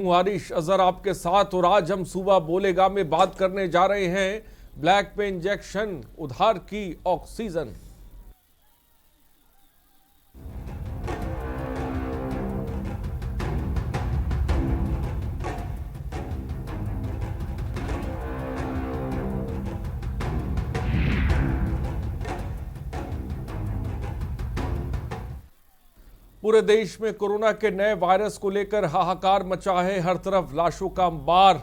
हूं हारिश अजहर आपके साथ और आज हम सुबह बोलेगा में बात करने जा रहे हैं ब्लैक में इंजेक्शन, उधार की ऑक्सीजन। पूरे देश में कोरोना के नए वायरस को लेकर हाहाकार मचा है। हर तरफ लाशों का अंबार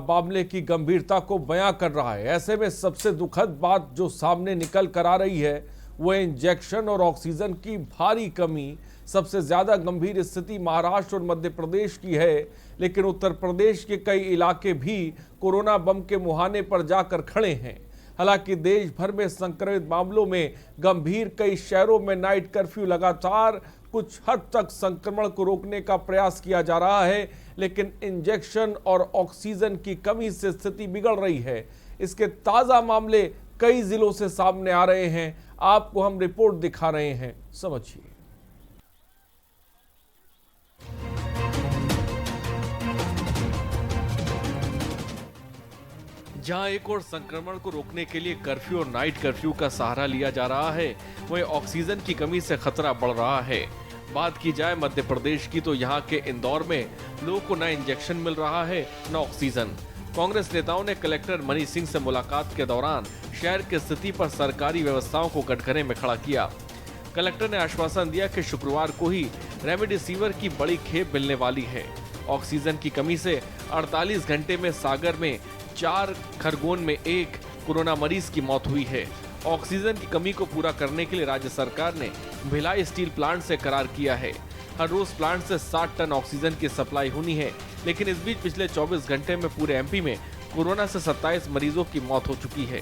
मामले की गंभीरता को बयां कर रहा है। ऐसे में सबसे दुखद बात जो सामने निकल कर आ रही है वो इंजेक्शन और ऑक्सीजन की भारी कमी। सबसे ज्यादा गंभीर स्थिति महाराष्ट्र और मध्य प्रदेश की है, लेकिन उत्तर प्रदेश के कई इलाके भी कोरोना बम के मुहाने पर जाकर खड़े हैं। हालांकि देश भर में संक्रमित मामलों में गंभीर, कई शहरों में नाइट कर्फ्यू लगातार कुछ हद तक संक्रमण को रोकने का प्रयास किया जा रहा है, लेकिन इंजेक्शन और ऑक्सीजन की कमी से स्थिति बिगड़ रही है। इसके ताजा मामले कई जिलों से सामने आ रहे हैं। आपको हम रिपोर्ट दिखा रहे हैं, समझिए। जहां एक और संक्रमण को रोकने के लिए कर्फ्यू और नाइट कर्फ्यू का सहारा लिया जा रहा है, वहीं ऑक्सीजन की कमी से खतरा बढ़ रहा है। बात की जाए मध्य प्रदेश की तो यहाँ के इंदौर में लोगों को न इंजेक्शन मिल रहा है न ऑक्सीजन। कांग्रेस नेताओं ने कलेक्टर मनीष सिंह से मुलाकात के दौरान शहर की स्थिति पर सरकारी व्यवस्थाओं को कटघरे में खड़ा किया। कलेक्टर ने आश्वासन दिया कि शुक्रवार को ही रेमडेसिविर की बड़ी खेप मिलने वाली है। ऑक्सीजन की कमी से 48 घंटे में सागर में 4, खरगोन में 1 कोरोना मरीज की मौत हुई है। ऑक्सीजन की कमी को पूरा करने के लिए राज्य सरकार ने भिलाई स्टील प्लांट से करार किया है। हर रोज प्लांट से 60 टन ऑक्सीजन की सप्लाई होनी है, लेकिन इस बीच पिछले 24 घंटे में पूरे एमपी में कोरोना से 27 मरीजों की मौत हो चुकी है।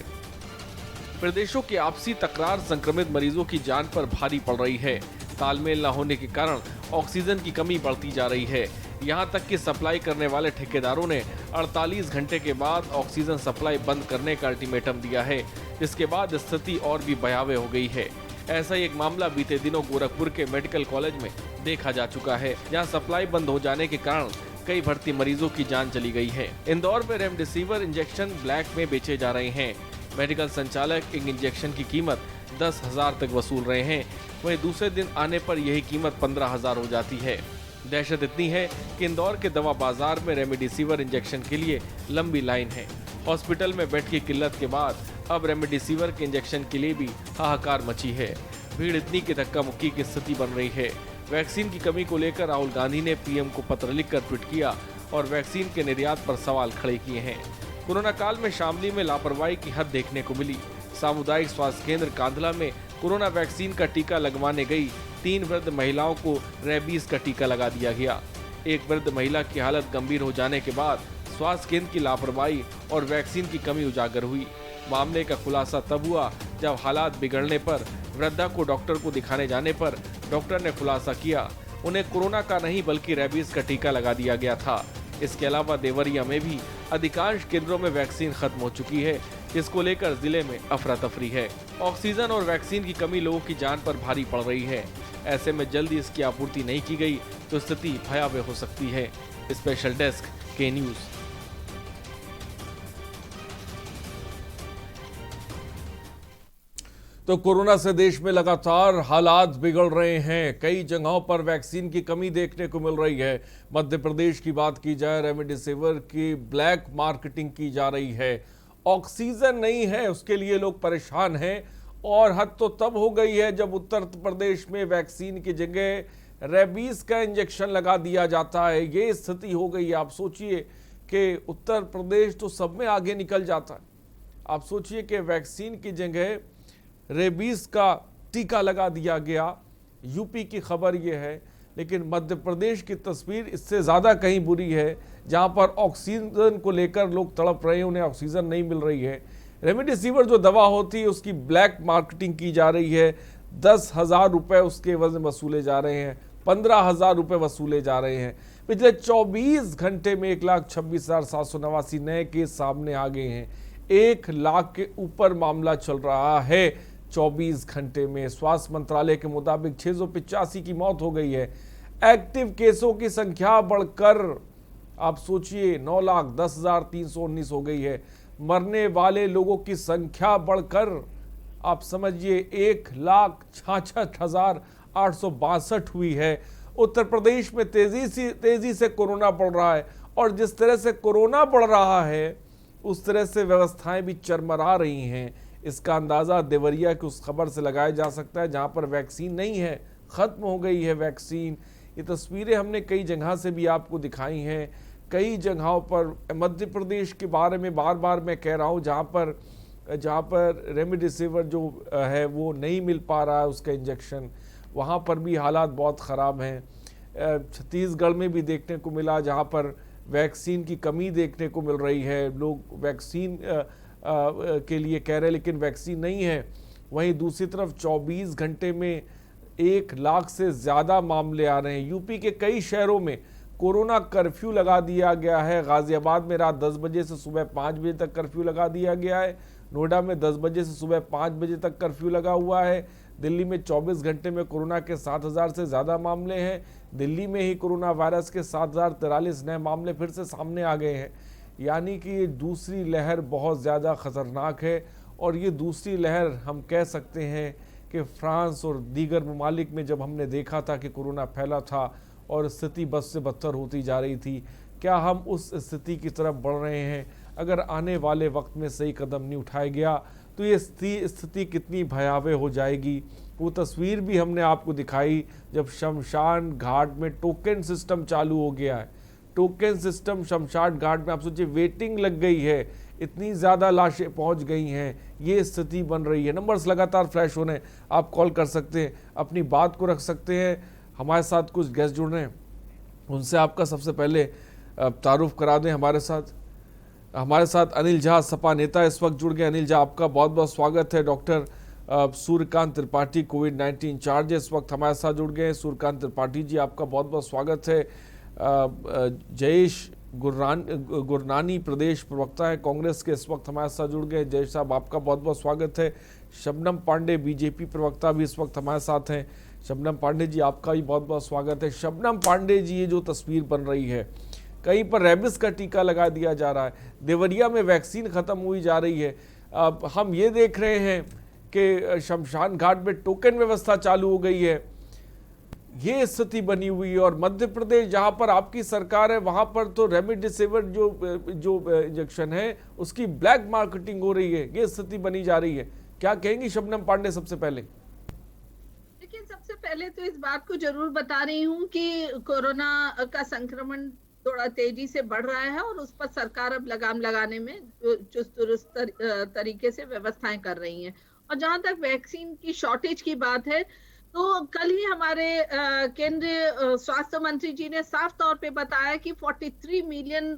प्रदेशों की आपसी तकरार संक्रमित मरीजों की जान पर भारी पड़ रही है। तालमेल न होने के कारण ऑक्सीजन की कमी बढ़ती जा रही है। यहाँ तक कि सप्लाई करने वाले ठेकेदारों ने 48 घंटे के बाद ऑक्सीजन सप्लाई बंद करने का अल्टीमेटम दिया है, जिसके बाद स्थिति और भी भयावह हो गई है। ऐसा ही एक मामला बीते दिनों गोरखपुर के मेडिकल कॉलेज में देखा जा चुका है, जहाँ सप्लाई बंद हो जाने के कारण कई भर्ती मरीजों की जान चली गई है। इंदौर में रेमडेसिविर इंजेक्शन ब्लैक में बेचे जा रहे हैं। मेडिकल संचालक एक इंजेक्शन की कीमत 10,000 तक वसूल रहे हैं, वहीं दूसरे दिन आने पर यही कीमत 15,000 हो जाती है। दहशत इतनी है कि इंदौर के दवा बाजार में रेमडेसिविर इंजेक्शन के लिए लंबी लाइन है। हॉस्पिटल में बेड की किल्लत के बाद अब रेमडेसिविर के इंजेक्शन के लिए भी हाहाकार मची है। भीड़ इतनी कि धक्का मुक्की की स्थिति बन रही है। वैक्सीन की कमी को लेकर राहुल गांधी ने पीएम को पत्र लिखकर ट्वीट किया और वैक्सीन के निर्यात पर सवाल खड़े किए हैं। कोरोना काल में शामली में लापरवाही की हद देखने को मिली। सामुदायिक स्वास्थ्य केंद्र कांधला में कोरोना वैक्सीन का टीका लगवाने गई 3 वृद्ध महिलाओं को रेबीज का टीका लगा दिया गया। एक वृद्ध महिला की हालत गंभीर हो जाने के बाद स्वास्थ्य केंद्र की लापरवाही और वैक्सीन की कमी उजागर हुई। मामले का खुलासा तब हुआ जब हालात बिगड़ने पर वृद्धा को डॉक्टर को दिखाने जाने पर डॉक्टर ने खुलासा किया उन्हें कोरोना का नहीं बल्कि रेबीज का टीका लगा दिया गया था। इसके अलावा देवरिया में भी अधिकांश केंद्रों में वैक्सीन खत्म हो चुकी है, जिसको लेकर जिले में अफरा तफरी है। ऑक्सीजन और वैक्सीन की कमी लोगों की जान पर भारी पड़ रही है। ऐसे में जल्दी इसकी आपूर्ति नहीं की गई तो स्थिति भयावह हो सकती है। स्पेशल डेस्क के न्यूज। तो कोरोना से देश में लगातार हालात बिगड़ रहे हैं। कई जगहों पर वैक्सीन की कमी देखने को मिल रही है। मध्य प्रदेश की बात की जाए, रेमडेसिविर की ब्लैक मार्केटिंग की जा रही है। ऑक्सीजन नहीं है, उसके लिए लोग परेशान हैं। और हद तो तब हो गई है जब उत्तर प्रदेश में वैक्सीन की जगह रेबीज का इंजेक्शन लगा दिया जाता है। ये स्थिति हो गई है। आप सोचिए कि उत्तर प्रदेश तो सब में आगे निकल जाता है। आप सोचिए कि वैक्सीन की जगह रेबीज का टीका लगा दिया गया। यूपी की खबर यह है, लेकिन मध्य प्रदेश की तस्वीर इससे ज़्यादा कहीं बुरी है, जहां पर ऑक्सीजन को लेकर लोग तड़प रहे हैं, उन्हें ऑक्सीजन नहीं मिल रही है। रेमडेसिविर जो दवा होती है उसकी ब्लैक मार्केटिंग की जा रही है। 10,000 रुपये उसके वजन वसूले जा रहे हैं, 15,000 रुपये वसूले जा रहे हैं। पिछले 24 घंटे में 1,26,789 नए केस सामने आ गए हैं। 1 लाख के ऊपर मामला चल रहा है 24 घंटे में। स्वास्थ्य मंत्रालय के मुताबिक 685 की मौत हो गई है। एक्टिव केसों की संख्या बढ़कर आप सोचिए 9,10,319 हो गई है। मरने वाले लोगों की संख्या बढ़कर आप समझिए 1,66,862 हुई है। उत्तर प्रदेश में तेजी से कोरोना बढ़ रहा है और जिस तरह से कोरोना बढ़ रहा है उस तरह से व्यवस्थाएं भी चरमरा रही हैं। इसका अंदाज़ा देवरिया की उस खबर से लगाया जा सकता है जहां पर वैक्सीन नहीं है, ख़त्म हो गई है वैक्सीन। ये तस्वीरें हमने कई जगह से भी आपको दिखाई हैं। कई जगहों पर मध्य प्रदेश के बारे में बार बार मैं कह रहा हूँ जहाँ पर रेमडेसिविर जो है वो नहीं मिल पा रहा है उसका इंजेक्शन, वहाँ पर भी हालात बहुत ख़राब हैं। छत्तीसगढ़ में भी देखने को मिला जहाँ पर वैक्सीन की कमी देखने को मिल रही है। लोग वैक्सीन के लिए कह रहे हैं लेकिन वैक्सीन नहीं है। वहीं दूसरी तरफ 24 घंटे में 1 लाख से ज़्यादा मामले आ रहे हैं। यूपी के कई शहरों में कोरोना कर्फ्यू लगा दिया गया है। गाजियाबाद में रात 10 बजे से सुबह 5 बजे तक कर्फ्यू लगा दिया गया है। नोएडा में 10 बजे से सुबह 5 बजे तक कर्फ्यू लगा हुआ है। दिल्ली में 24 घंटे में कोरोना के 7,000 से ज़्यादा मामले हैं। दिल्ली में ही कोरोना वायरस के 7,043 नए मामले फिर से सामने आ गए हैं। यानी कि ये दूसरी लहर बहुत ज़्यादा ख़तरनाक है और ये दूसरी लहर हम कह सकते हैं कि फ्रांस और दीगर ममालिक में जब हमने देखा था कि कोरोना फैला था और स्थिति बद से बदतर होती जा रही थी, क्या हम उस स्थिति की तरफ बढ़ रहे हैं? अगर आने वाले वक्त में सही कदम नहीं उठाया गया तो ये स्थिति कितनी भयावह हो जाएगी। वो तस्वीर भी हमने आपको दिखाई जब शमशान घाट में टोकन सिस्टम चालू हो गया है। टोकन सिस्टम शमशान घाट में आप सोचिए वेटिंग लग गई है, इतनी ज़्यादा लाशें पहुंच गई हैं, ये स्थिति बन रही है। नंबर्स लगातार फ्लैश हो रहे हैं, आप कॉल कर सकते हैं, अपनी बात को रख सकते हैं। हमारे साथ कुछ गेस्ट जुड़ रहे हैं, उनसे आपका सबसे पहले तारुफ करा दें। हमारे साथ अनिल झा सपा नेता इस वक्त जुड़ गए। अनिल झा, आपका बहुत बहुत स्वागत है। डॉक्टर सूर्यकांत त्रिपाठी कोविड-19 इंचार्ज इस वक्त हमारे साथ जुड़ गए हैं। सूर्यकांत त्रिपाठी जी, आपका बहुत बहुत स्वागत है। जयेश गुरनानी प्रदेश प्रवक्ता है कांग्रेस के, इस वक्त हमारे साथ जुड़ गए। जयेश साहब, आपका बहुत बहुत स्वागत है। शबनम पांडे बीजेपी प्रवक्ता भी इस वक्त हमारे साथ हैं। शबनम पांडे जी, आपका भी बहुत बहुत स्वागत है। शबनम पांडे जी, ये जो तस्वीर बन रही है, कहीं पर रेबिस का टीका लगा दिया जा रहा है, देवरिया में वैक्सीन खत्म हुई जा रही है। अब हम ये देख रहे हैं कि शमशान घाट में टोकन व्यवस्था चालू हो गई है, ये स्थिति बनी हुई है। और मध्य प्रदेश जहां पर आपकी सरकार है वहां पर तो रेमडेसिविर जो इंजेक्शन है उसकी ब्लैक मार्केटिंग हो रही है, ये स्थिति बनी जा रही है। क्या कहेंगी शबनम पांडे? सबसे पहले देखिए, सबसे पहले तो इस बात को जरूर बता रही हूँ कि कोरोना का संक्रमण थोड़ा तेजी से बढ़ रहा है और उस पर सरकार अब लगाम लगाने में चुस्त दुरुस्त तरीके से व्यवस्थाएं कर रही हैं। और जहां तक वैक्सीन की शॉर्टेज की बात है, तो कल ही हमारे केंद्रीय स्वास्थ्य मंत्री जी ने साफ तौर पे बताया कि 43 मिलियन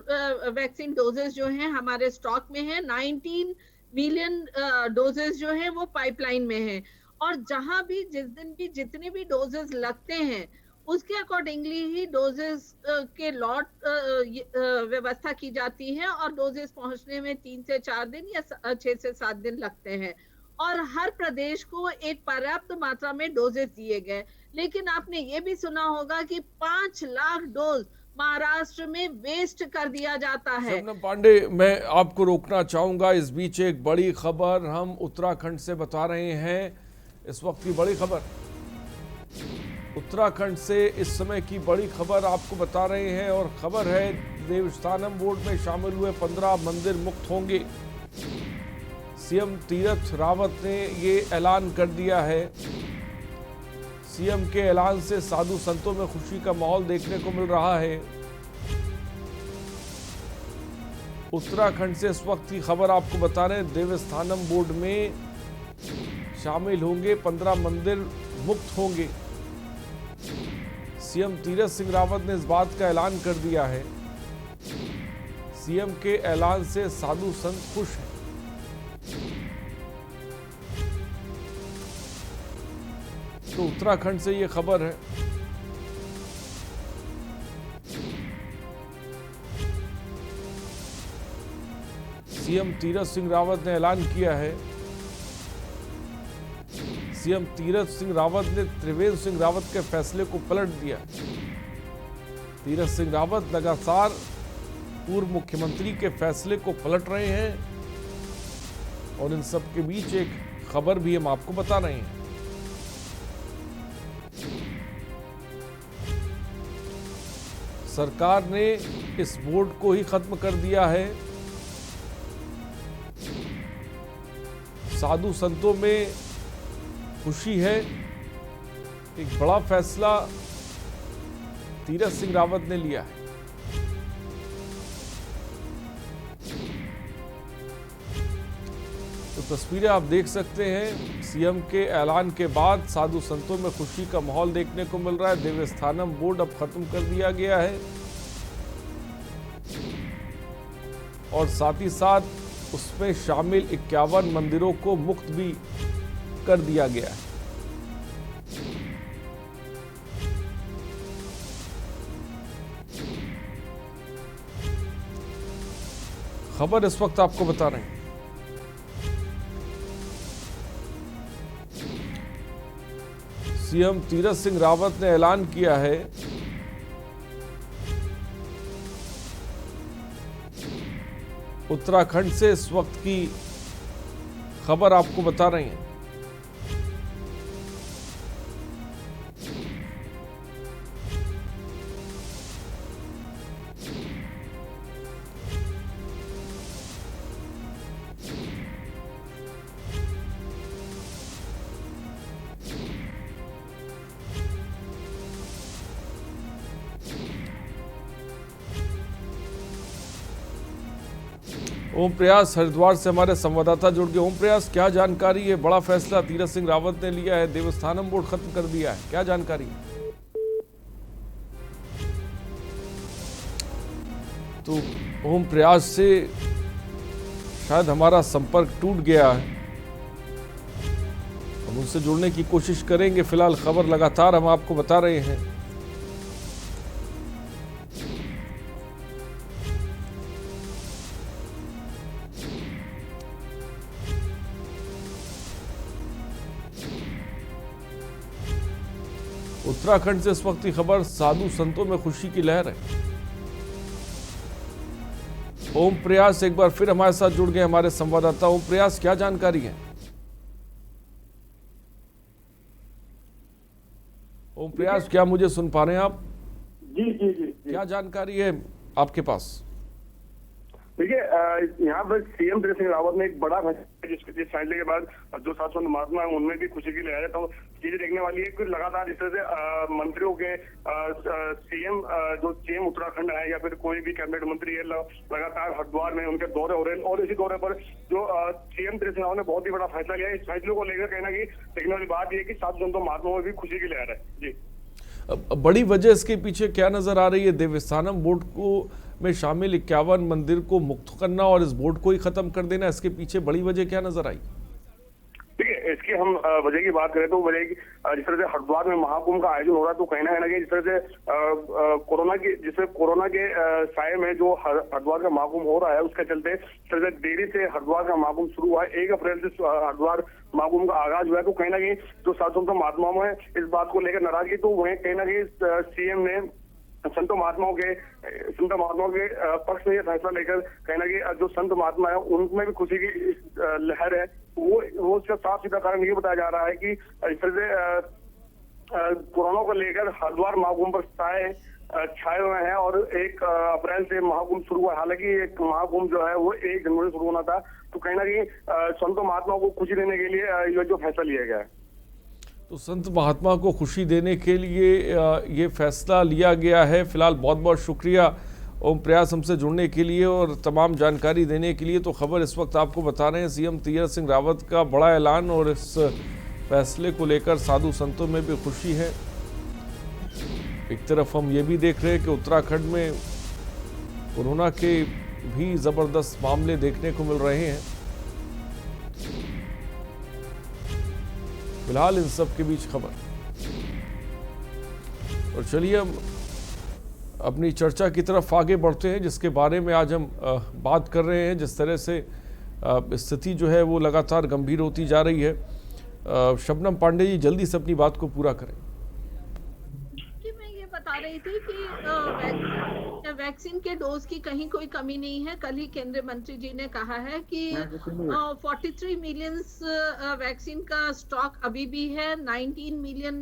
वैक्सीन डोजेस जो हैं हमारे स्टॉक में हैं, 19 मिलियन डोजेस जो हैं वो पाइपलाइन में हैं। और जहां भी जिस दिन भी जितने भी डोजेस लगते हैं उसके अकॉर्डिंगली ही डोजेस के लॉट व्यवस्था की जाती है और डोजेस पहुंचने में 3 से 4 दिन या 6 से 7 दिन लगते हैं। और हर प्रदेश को एक पर्याप्त मात्रा में डोजेस दिए गए। लेकिन आपने ये भी सुना होगा कि 5 लाख डोज महाराष्ट्र में वेस्ट कर दिया जाता है। शबनम पांडे, मैं आपको रोकना चाहूंगा। इस बीच एक बड़ी खबर हम उत्तराखंड से बता रहे हैं। इस वक्त की बड़ी खबर उत्तराखंड से, इस समय की बड़ी खबर आपको बता रहे हैं और खबर है देवस्थानम बोर्ड में शामिल हुए 15 मंदिर मुक्त होंगे। सीएम तीरथ रावत ने ये ऐलान कर दिया है। सीएम के ऐलान से साधु संतों में खुशी का माहौल देखने को मिल रहा है। उत्तराखंड से इस वक्त की खबर आपको बता रहे हैं, देवस्थानम बोर्ड में शामिल होंगे 15 मंदिर मुक्त होंगे। सीएम तीरथ सिंह रावत ने इस बात का ऐलान कर दिया है। सीएम के ऐलान से साधु संत खुश हैं। तो उत्तराखंड से ये खबर है। सीएम तीरथ सिंह रावत ने ऐलान किया है। सीएम तीरथ सिंह रावत ने त्रिवेंद्र सिंह रावत के फैसले को पलट दिया। तीरथ सिंह रावत लगातार पूर्व मुख्यमंत्री के फैसले को पलट रहे हैं और इन सब के बीच एक खबर भी हम आपको बता रहे हैं। सरकार ने इस बोर्ड को ही खत्म कर दिया है। साधु संतों में खुशी है। एक बड़ा फैसला तीरथ सिंह रावत ने लिया है। तो तस्वीरें आप देख सकते हैं, सीएम के ऐलान के बाद साधु संतों में खुशी का माहौल देखने को मिल रहा है। देवस्थानम बोर्ड अब खत्म कर दिया गया है और साथ ही साथ उसमें शामिल 51 मंदिरों को मुक्त भी कर दिया गया है। खबर इस वक्त आपको बता रहे हैं। सीएम तीरथ सिंह रावत ने ऐलान किया है उत्तराखंड से इस वक्त की खबर आपको बता रहे हैं। ओम प्रयास हरिद्वार से हमारे संवाददाता जुड़ गए। ओम प्रयास, क्या जानकारी है? बड़ा फैसला तीरथ सिंह रावत ने लिया है, देवस्थानम बोर्ड खत्म कर दिया है, क्या जानकारी है? तो ओम प्रयास से शायद हमारा संपर्क टूट गया है, हम उनसे जुड़ने की कोशिश करेंगे। फिलहाल खबर लगातार हम आपको बता रहे हैं। उत्तराखंड से इस वक्त की खबर, साधु संतों में खुशी की लहर है। ओम प्रयास एक बार फिर हमारे साथ जुड़ गए हमारे संवाददाता। ओम प्रयास, क्या जानकारी है? ओम प्रयास, क्या मुझे सुन पा रहे हैं आप? जी जी जी, जी। क्या जानकारी है आपके पास? देखिए, यहाँ पर सीएम तीरथ सिंह रावत ने एक बड़ा फैसला जिस फैसले के बाद जो सात सौ महात्मा है उनमें भी खुशी की लहर है। तो चीजें देखने वाली है कि लगातार जिस तरह से मंत्रियों के सीएम जो सीएम उत्तराखंड है या फिर कोई भी कैबिनेट मंत्री है लगातार हरिद्वार में उनके दौरे हो रहे हैं और इसी दौरे पर जो सीएम तीरथ सिंह रावत ने बहुत ही बड़ा फैसला लिया है। इस फैसले को लेकर कहीं ना कहीं देखने वाली बात यह है कि साधु संतों महात्माओं में भी खुशी की लहर है। जी, बड़ी वजह इसके पीछे क्या नजर आ रही है? देवस्थानम बोर्ड को में शामिल 51 मंदिर को मुक्त करना और इस बोर्ड को ही खत्म कर देना, इसके पीछे बड़ी वजह क्या नजर आई? देखिए, इसकी हम वजह की बात करें तो वजह की जिस तरह से हरिद्वार में महाकुंभ का आयोजन हो रहा है तो कहीं ना कहीं जिस तरह से कोरोना के साये में जो हरिद्वार का महाकुंभ हो रहा है उसके चलते जिस तरह से देरी से हरिद्वार का महाकुंभ शुरू हुआ है। 1 अप्रैल से हरिद्वार महाकुंभ का आगाज हुआ है। तो कहीं ना कहीं जो साधु संत महात्माओं में इस बात को लेकर नाराजगी, तो वहीं कहीं ना कहीं सीएम ने संत महात्माओं के पक्ष में यह फैसला लेकर कहीं ना कहीं जो संत महात्मा है उनमें भी खुशी की लहर है। वो उसका साफ सीधा कारण ये बताया जा रहा है कि इस तरह से कोरोना को लेकर हरिद्वार महाकुंभ पर छाए हुए हैं और 1 अप्रैल से महाकुंभ शुरू हुआ। हालांकि एक महाकुंभ जो है वो 1 जनवरी शुरू होना था। तो कहीं ना कहीं संत महात्माओं को खुशी देने के लिए ये जो फैसला लिया गया है। तो संत महात्मा को खुशी देने के लिए ये फैसला लिया गया है। फिलहाल बहुत बहुत शुक्रिया ओम प्रयास हमसे जुड़ने के लिए और तमाम जानकारी देने के लिए। तो खबर इस वक्त आपको बता रहे हैं, सीएम तीरथ सिंह रावत का बड़ा ऐलान और इस फैसले को लेकर साधु संतों में भी खुशी है। एक तरफ हम ये भी देख रहे हैं कि उत्तराखंड में कोरोना के भी ज़बरदस्त मामले देखने को मिल रहे हैं। फिलहाल इन सब के बीच खबर। और चलिए हम अपनी चर्चा की तरफ आगे बढ़ते हैं, जिसके बारे में आज हम बात कर रहे हैं। जिस तरह से स्थिति जो है वो लगातार गंभीर होती जा रही है। शबनम पांडे जी, जल्दी से अपनी बात को पूरा करें। मैं ये बता रही थी कि वैक्सीन के डोज की कहीं कोई कमी नहीं है। कल ही केंद्रीय मंत्री जी ने कहा है कि 43 मिलियन वैक्सीन का स्टॉक अभी भी है। 19 मिलियन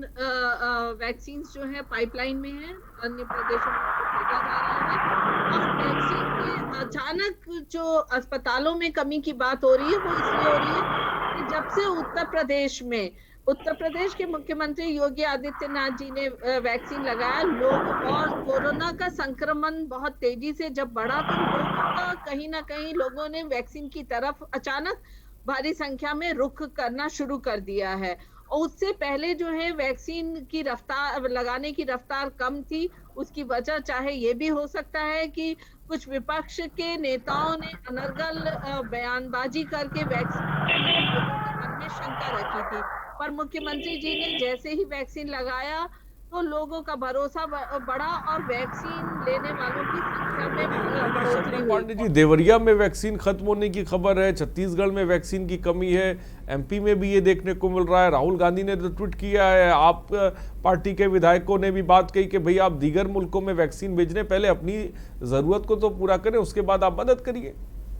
वैक्सीन जो है पाइपलाइन में है, अन्य प्रदेशों में भेजा जा रहा है। और वैक्सीन के अचानक जो अस्पतालों में कमी की बात हो रही है वो इसलिए हो रही है कि जब से उत्तर प्रदेश के मुख्यमंत्री योगी आदित्यनाथ जी ने वैक्सीन लगाया, लोग और कोरोना का संक्रमण बहुत तेजी से जब बढ़ा तो लोगों का कहीं ना कहीं लोगों ने वैक्सीन की तरफ अचानक भारी संख्या में रुख करना शुरू कर दिया है। और उससे पहले जो है वैक्सीन की रफ्तार लगाने की रफ्तार कम थी। उसकी वजह चाहे ये भी हो सकता है कि कुछ विपक्ष के नेताओं ने अनर्गल बयानबाजी करके वैक्सीन लोगों के मन में शंका रखी थी, पर मुख्यमंत्री जी ने जैसे ही वैक्सीन लगाया तो लोगों का भरोसा बढ़ा और वैक्सीन लेने वालों की संख्या में बढ़ोतरी शबनम हुई। पांडे जी, देवरिया में वैक्सीन खत्म होने की खबर है, छत्तीसगढ़ में वैक्सीन की कमी है, एमपी में भी ये देखने को मिल रहा है। राहुल गांधी ने तो ट्वीट किया है, आप पार्टी के विधायकों ने भी बात कही कि भाई आप दीगर मुल्कों में वैक्सीन भेजने, पहले अपनी जरूरत को तो पूरा करें, उसके बाद आप मदद करिए।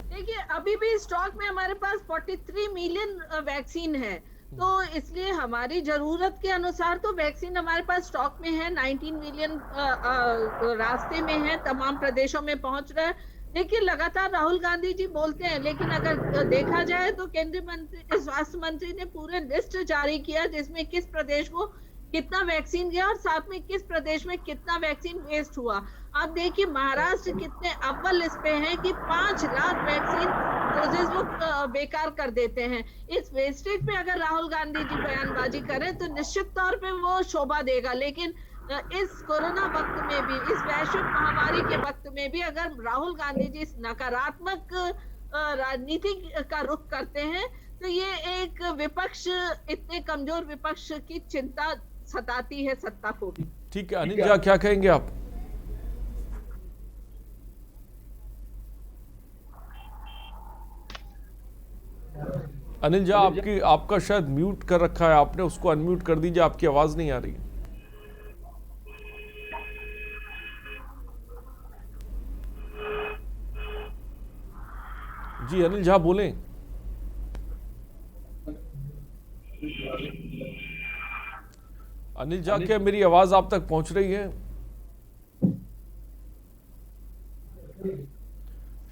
देखिए, अभी भी स्टॉक में हमारे पास 43 मिलियन वैक्सीन है, तो इसलिए हमारी जरूरत के अनुसार तो वैक्सीन हमारे पास स्टॉक में है। 19 मिलियन रास्ते में है, तमाम प्रदेशों में पहुंच रहा है। देखिए, लगातार राहुल गांधी जी बोलते हैं, लेकिन अगर देखा जाए तो केंद्रीय मंत्री स्वास्थ्य मंत्री ने पूरे लिस्ट जारी किया जिसमें किस प्रदेश को कितना वैक्सीन गया और साथ में किस प्रदेश में कितना वैक्सीन वेस्ट हुआ। आप देखिए महाराष्ट्र कितने अव्वल इस पे हैं कि 5 लाख वैक्सीन डोजेज वो बेकार कर देते हैं। इस वेस्टेज पे अगर राहुल गांधी जी बयानबाजी करें तो निश्चित तौर पे वो शोभा देगा, लेकिन इस कोरोना वक्त में भी, इस वैश्विक महामारी के वक्त में भी अगर राहुल गांधी जी इस नकारात्मक राजनीति का रुख करते हैं तो ये एक विपक्ष, इतने कमजोर विपक्ष की चिंता सताती है सत्ता को भी। ठीक है अनिल झा, क्या कहेंगे आप? अनिल झा, आपका शायद म्यूट कर रखा है आपने, उसको अनम्यूट कर दीजिए, आपकी आवाज नहीं आ रही। जी अनिल झा बोलें। अनिल झा, क्या मेरी आवाज आप तक पहुंच रही है?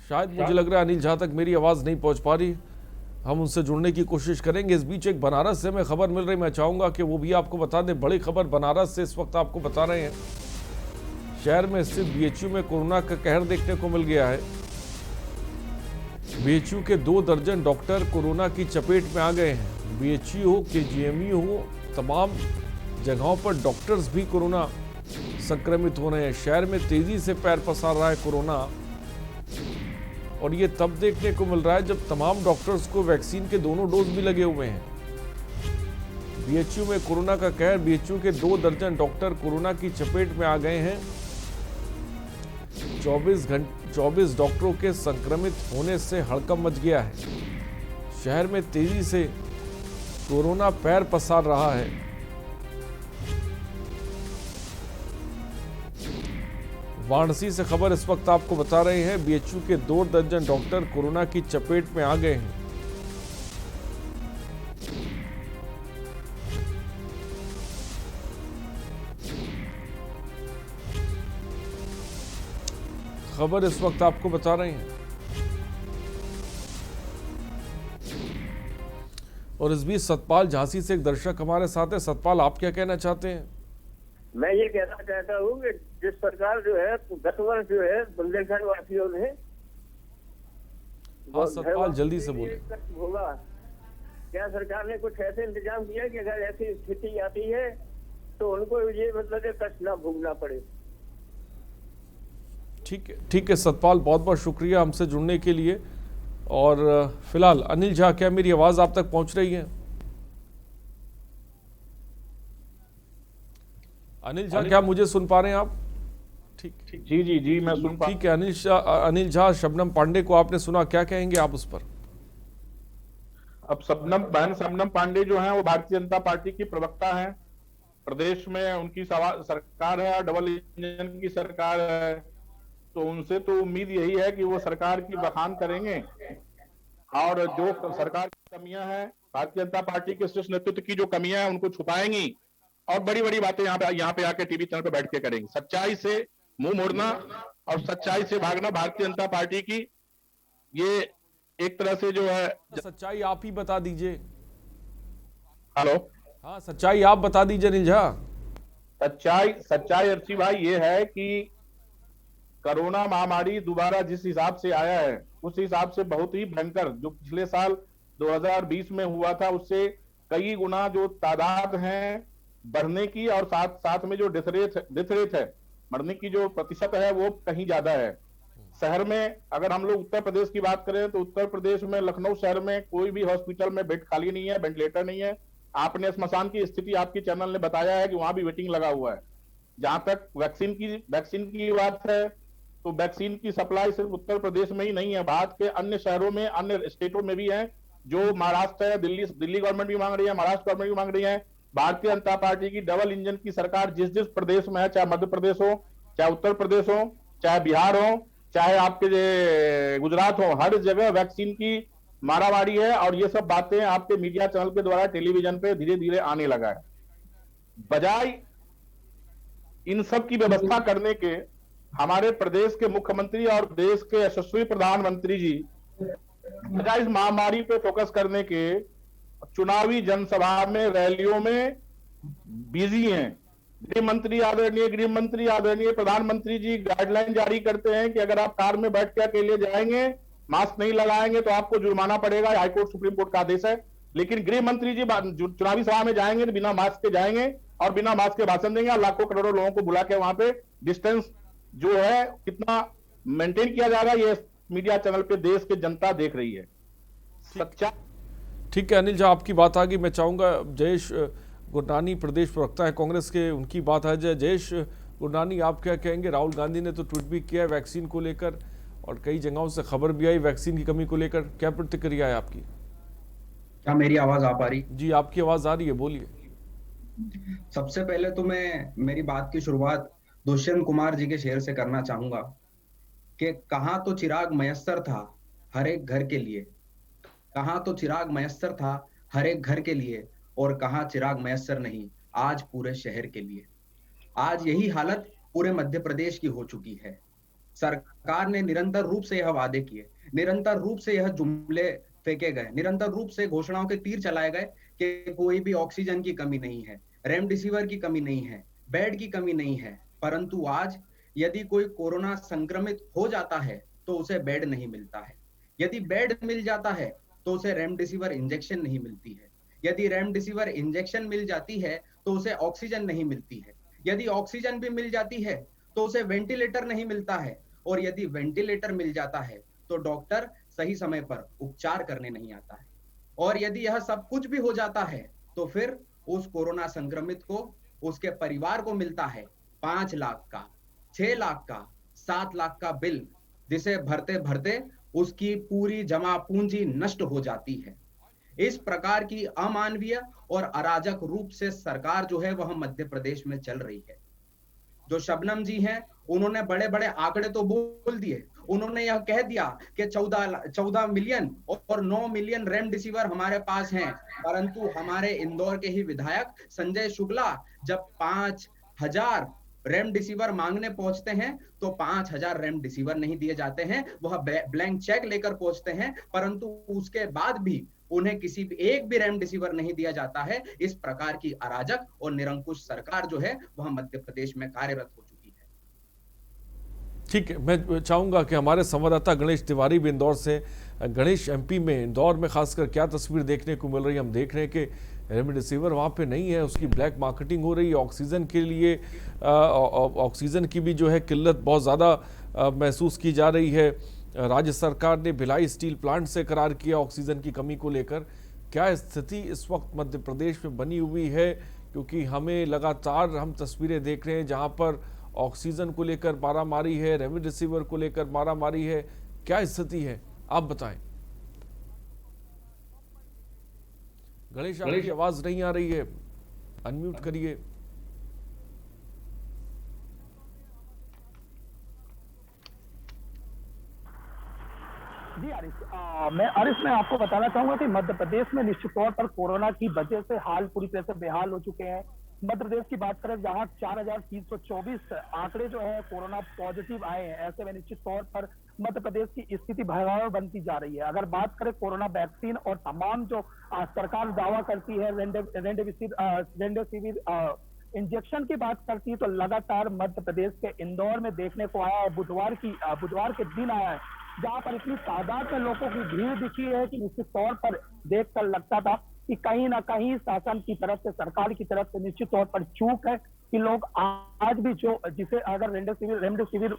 शायद मुझे लग रहा है अनिल झा तक मेरी आवाज नहीं पहुंच पा रही। हम उनसे जुड़ने की कोशिश करेंगे। इस बीच एक बनारस से हमें खबर मिल रही, मैं चाहूंगा कि वो भी आपको बता दें। बड़ी खबर बनारस से इस वक्त आपको बता रहे हैं। शहर में स्थित बीएचयू में कोरोना का कहर देखने को मिल गया है। बीएचयू के 2 दर्जन डॉक्टर कोरोना की चपेट में आ गए हैं। बीएचयू हो, केजीएमयू हो, तमाम जगहों पर डॉक्टर्स भी कोरोना संक्रमित हो रहे हैं। शहर में तेजी से पैर पसार रहा है कोरोना, और ये तब देखने को मिल रहा है जब तमाम डॉक्टर्स को वैक्सीन के दोनों डोज भी लगे हुए हैं। बीएचयू में कोरोना का कहर, बीएचयू के 2 दर्जन डॉक्टर कोरोना की चपेट में आ गए हैं। 24 डॉक्टरों के संक्रमित होने से हड़कंप मच गया है। शहर में तेजी से कोरोना पैर पसार रहा है। वाराणसी से खबर इस वक्त आपको बता रहे हैं, बीएचयू के 2 दर्जन डॉक्टर कोरोना की चपेट में आ गए हैं। खबर इस वक्त आपको बता रहे हैं। और इस बीच सतपाल झांसी से एक दर्शक हमारे साथ है। सतपाल, आप क्या कहना चाहते हैं? मैं ये कहना चाहता हूँ कि जिस प्रकार जो है 10 वर्ष जो है बुंदेलखंड वासियों ने सतपाल जल्दी से बोले। होगा, क्या सरकार ने कुछ ऐसे इंतजाम किया कि अगर ऐसी स्थिति आती है तो उनको ये मतलब कष्ट ना भोगना पड़े? ठीक है सतपाल, बहुत बहुत शुक्रिया हमसे जुड़ने के लिए। और फिलहाल अनिल झा, क्या मेरी आवाज आप तक पहुंच रही है? अनिल झा, क्या मुझे सुन पा रहे हैं आप? ठीक जी मैं सुन पा। ठीक है अनिल झा, शबनम पांडे को आपने सुना, क्या कहेंगे आप उस पर? अब शबनम पांडे जो हैं वो भारतीय जनता पार्टी की प्रवक्ता हैं प्रदेश में उनकी सरकार है और डबल इंजन की सरकार है, तो उनसे तो उम्मीद यही है कि वो सरकार की बखान करेंगे और जो सरकार की कमियां हैं, भारतीय जनता पार्टी के शीर्ष नेतृत्व की जो कमियां हैं उनको छुपाएंगी और बड़ी बड़ी बातें यहाँ पे आके टीवी चैनल पे बैठ के करेंगी। सच्चाई से मुंह मोड़ना और सच्चाई से भागना भारतीय जनता पार्टी की ये एक तरह से जो है। सच्चाई आप ही बता दीजिए। हेलो, हाँ, सच्चाई आप बता दीजिए अनिल झा। सच्चाई अर्ची भाई ये है कि कोरोना महामारी दोबारा जिस हिसाब से आया है उस हिसाब से बहुत ही भयंकर, जो पिछले साल 2020 में हुआ था उससे कई गुना जो तादाद है बढ़ने की, और साथ साथ में जो डेथ रेट है, मरने की जो प्रतिशत है वो कहीं ज्यादा है। शहर में अगर हम लोग उत्तर प्रदेश की बात करें तो उत्तर प्रदेश में लखनऊ शहर में कोई भी हॉस्पिटल में बेड खाली नहीं है, वेंटिलेटर नहीं है। आपने स्मशान की स्थिति आपकी चैनल ने बताया है कि वहां भी वेटिंग लगा हुआ है। जहां तक वैक्सीन की बात है तो वैक्सीन की सप्लाई सिर्फ उत्तर प्रदेश में ही नहीं है, भारत के अन्य शहरों में, अन्य स्टेटों में भी है। जो महाराष्ट्र है, दिल्ली गवर्नमेंट भी मांग रही है, महाराष्ट्र गवर्नमेंट भी मांग रही है। भारतीय जनता पार्टी की डबल इंजन की सरकार जिस जिस प्रदेश में है, चाहे मध्य प्रदेश हो, चाहे उत्तर प्रदेश हो, चाहे बिहार हो, चाहे आपके गुजरात हो, हर जगह वैक्सीन की मारामारी है। और ये सब बातें आपके मीडिया चैनल के द्वारा टेलीविजन पे धीरे धीरे आने लगा है। बजाय इन सब की व्यवस्था करने के हमारे प्रदेश के मुख्यमंत्री और देश के यशस्वी प्रधानमंत्री जी बजाय इस महामारी पे फोकस करने के चुनावी जनसभा में, रैलियों में बिजी हैं। गृह मंत्री आदरणीय प्रधानमंत्री जी गाइडलाइन जारी करते हैं कि अगर आप कार में बैठ के अकेले जाएंगे, मास्क नहीं लगाएंगे तो आपको जुर्माना पड़ेगा। हाईकोर्ट सुप्रीम कोर्ट का आदेश है। लेकिन गृह मंत्री जी चुनावी सभा में जाएंगे तो बिना मास्क के जाएंगे और बिना मास्क के भाषण देंगे। लाखों करोड़ों लोगों को बुला के वहां पे डिस्टेंस जो है कितना मेंटेन किया जा रहा है, ये मीडिया चैनल पे देश की जनता देख रही है। सच्चा ठीक है अनिल झा, आपकी बात आ गई। मैं चाहूंगा जयेश गुरनानी प्रदेश प्रवक्ता है कांग्रेस के, उनकी बात आ जाए। जयेश गुरनानी, आप क्या कहेंगे? राहुल गांधी ने तो ट्वीट भी किया है वैक्सीन को लेकर और कई जगहों से खबर भी आई वैक्सीन की कमी को लेकर, क्या प्रतिक्रिया है आपकी? क्या मेरी आवाज आ पा रही? जी, आपकी आवाज आ रही है, बोलिए। सबसे पहले तो मैं मेरी बात की शुरुआत दुष्यंत कुमार जी के शेर से करना चाहूंगा कि कहां तो चिराग मयस्सर था हर एक घर के लिए, कहां तो चिराग मयस्सर था हर एक घर के लिए, और कहां चिराग मयस्सर नहीं आज पूरे शहर के लिए। आज यही हालत पूरे मध्य प्रदेश की हो चुकी है। सरकार ने निरंतर रूप से यह वादे किए, निरंतर रूप से यह जुमले फेंके गए, निरंतर रूप से घोषणाओं के तीर चलाए गए कि कोई भी ऑक्सीजन की कमी नहीं है, रेमडेसिविर की कमी नहीं है, बेड की कमी नहीं है। परंतु आज यदि कोई कोरोना संक्रमित हो जाता है तो उसे बेड नहीं मिलता है, यदि बेड मिल जाता है तो उसे रेमडेसिविर इंजेक्शन नहीं मिलती है, यदि रेमडेसिविर इंजेक्शन मिल जाती है तो उसे ऑक्सीजन नहीं मिलती है, यदि ऑक्सीजन भी मिल जाती है तो उसे वेंटिलेटर नहीं मिलता है, और यदि वेंटिलेटर मिल जाता है तो डॉक्टर सही समय पर उपचार करने नहीं आता है। और यदि यह सब कुछ भी हो जाता है तो फिर उस कोरोना संक्रमित को, उसके परिवार को मिलता है 5 लाख का, 6 लाख का, 7 लाख का बिल, जिसे भरते भरते उसकी पूरी जमा पूंजी नष्ट हो जाती है। इस प्रकार की अमानवीय और अराजक रूप से सरकार जो है वह मध्य प्रदेश में चल रही है। जो शबनम जी हैं उन्होंने बड़े बड़े आंकड़े तो बोल दिए, उन्होंने यह कह दिया कि 14 मिलियन और 9 मिलियन रेमडेसिविर हमारे पास हैं, परंतु हमारे इंदौर के ही विधायक संजय शुक्ला जब 5000 रेमडेसिविर मांगने पहुंचते हैं तो 5000 रेमडेसिविर नहीं दिए जाते हैं, वह ब्लैंक चेक लेकर पहुंचते हैं, परंतु उसके बाद भी उन्हें किसी भी एक भी रेमडेसिविर नहीं दिया जाता है। इस प्रकार की अराजक और निरंकुश सरकार जो है वह मध्य प्रदेश में कार्यरत हो चुकी है। ठीक है, मैं चाहूंगा कि हमारे संवाददाता गणेश तिवारी भी इंदौर से। गणेश, एमपी में इंदौर में खासकर क्या तस्वीर देखने को मिल रही है? हम देख रहे हैं कि रेमडेसिविर वहाँ पे नहीं है, उसकी ब्लैक मार्केटिंग हो रही है। ऑक्सीजन के लिए ऑक्सीजन की भी जो है किल्लत बहुत ज़्यादा महसूस की जा रही है। राज्य सरकार ने भिलाई स्टील प्लांट से करार किया ऑक्सीजन की कमी को लेकर। क्या स्थिति इस वक्त मध्य प्रदेश में बनी हुई है? क्योंकि हमें लगातार हम तस्वीरें देख रहे हैं जहां पर ऑक्सीजन को लेकर मारामारी है, रेमडेसिविर को लेकर मारामारी है। क्या स्थिति है, आप बताएं। गणेश, आपकी आवाज नहीं आ रही है, अनम्यूट करिए। जी आरिफ, मैं आपको बताना चाहूंगा कि मध्य प्रदेश में निश्चित तौर पर कोरोना की वजह से हाल पूरी तरह से बेहाल हो चुके हैं। मध्य प्रदेश की बात करें जहां 4,324 आंकड़े जो है कोरोना पॉजिटिव आए हैं, ऐसे में निश्चित तौर पर मध्य प्रदेश की स्थिति भयावह बनती जा रही है। अगर बात करें कोरोना वैक्सीन और तमाम जो सरकार दावा करती है रेमडेसिविर इंजेक्शन की बात करती है, तो लगातार मध्य प्रदेश के इंदौर में देखने को आया है, बुधवार के दिन आया है, जहां पर इतनी तादाद में लोगों की भीड़ दिखी है कि निश्चित तौर पर देखकर लगता था कि कहीं ना कहीं शासन की तरफ से, सरकार की तरफ से निश्चित तौर पर चूक है कि लोग आज भी जिसे अगर रेमडेसिविर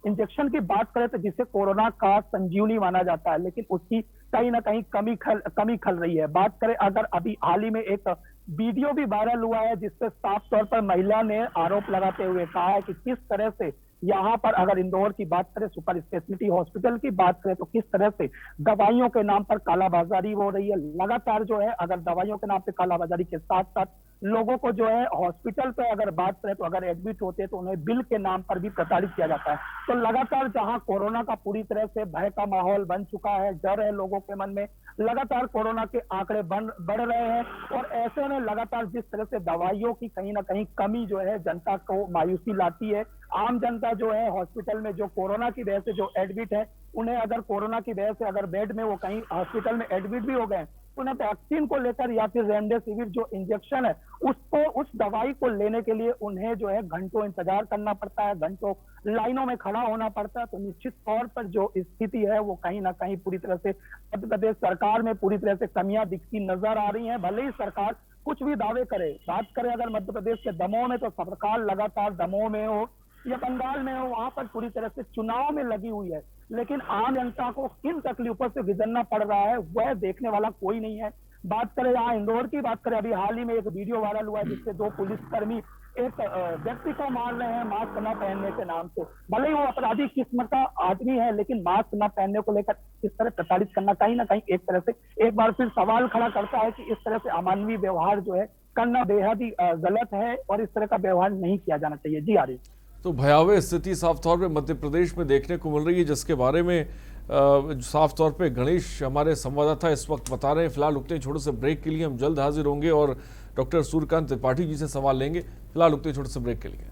इंजेक्शन की बात करें तो जिसे कोरोना का संजीवनी माना जाता है, लेकिन उसकी कहीं ना कहीं कमी खल रही है। बात करें अगर अभी हाल ही में एक वीडियो भी वायरल हुआ है जिससे साफ तौर पर महिला ने आरोप लगाते हुए कहा है कि किस तरह से यहाँ पर अगर इंदौर की बात करें, सुपर स्पेशलिटी हॉस्पिटल की बात करें, तो किस तरह से दवाइयों के नाम पर कालाबाजारी हो रही है। लगातार जो है अगर दवाइयों के नाम पे कालाबाजारी के साथ साथ लोगों को जो है हॉस्पिटल पे अगर बात करें तो अगर एडमिट होते हैं तो उन्हें बिल के नाम पर भी प्रताड़ित किया जाता है। तो लगातार जहां कोरोना का पूरी तरह से भय का माहौल बन चुका है, डर है लोगों के मन में, लगातार कोरोना के आंकड़े बढ़ रहे हैं और ऐसे में लगातार जिस तरह से दवाइयों की कहीं ना कहीं कमी जो है जनता को मायूसी लाती है। आम जनता जो है हॉस्पिटल में जो कोरोना की वजह से जो एडमिट है, उन्हें अगर कोरोना की वजह से अगर बेड में वो कहीं हॉस्पिटल में एडमिट भी हो गए, उन्हें वैक्सीन को लेकर या फिर रेमडेसिविर जो इंजेक्शन है उस दवाई को लेने के लिए उन्हें जो है घंटों इंतजार करना पड़ता है, घंटों लाइनों में खड़ा होना पड़ता है। तो निश्चित तौर पर जो स्थिति है वो कहीं ना कहीं पूरी तरह से मध्य प्रदेश सरकार में पूरी तरह से कमियां दिखती नजर आ रही हैं। भले ही सरकार कुछ भी दावे करे, बात करें अगर मध्य प्रदेश के दमोह में, तो सरकार लगातार दमोह में हो या बंगाल में हो, वहां पर पूरी तरह से चुनाव में लगी हुई है, लेकिन आम जनता को किन तकलीफों से गुजरना पड़ रहा है वह देखने वाला कोई नहीं है। बात करें यहाँ इंदौर की बात करें, अभी हाल ही में एक वीडियो वायरल हुआ है जिससे 2 पुलिसकर्मी एक व्यक्ति को मार रहे हैं मास्क न पहनने के नाम से। भले ही वो अपराधी किस्म का आदमी है, लेकिन मास्क न पहनने को लेकर इस तरह प्रताड़ित करना कहीं ना कहीं एक तरह से एक बार फिर सवाल खड़ा करता है कि इस तरह से अमानवीय व्यवहार जो है करना बेहद ही गलत है और इस तरह का व्यवहार नहीं किया जाना चाहिए। जी आरिफ, तो भयावह स्थिति साफ तौर पे मध्य प्रदेश में देखने को मिल रही है, जिसके बारे में साफ तौर पे गणेश हमारे संवाददाता इस वक्त बता रहे हैं। फिलहाल रुकते हैं छोटे से ब्रेक के लिए, हम जल्द हाजिर होंगे और डॉक्टर सूर्यकांत त्रिपाठी जी से सवाल लेंगे। फिलहाल रुकते हैं छोटे से ब्रेक के लिए।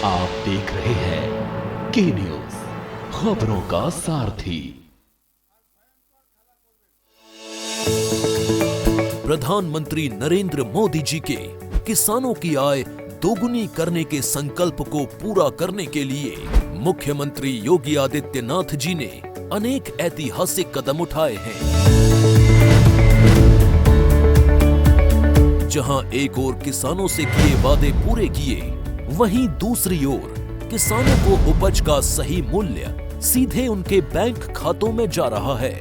आप देख रहे हैं के न्यूज, खबरों का सारथी। प्रधानमंत्री नरेंद्र मोदी जी के किसानों की आय दोगुनी करने के संकल्प को पूरा करने के लिए मुख्यमंत्री योगी आदित्यनाथ जी ने अनेक ऐतिहासिक कदम उठाए हैं। जहां एक ओर किसानों से किए वादे पूरे किए, वहीं दूसरी ओर किसानों को उपज का सही मूल्य सीधे उनके बैंक खातों में जा रहा है।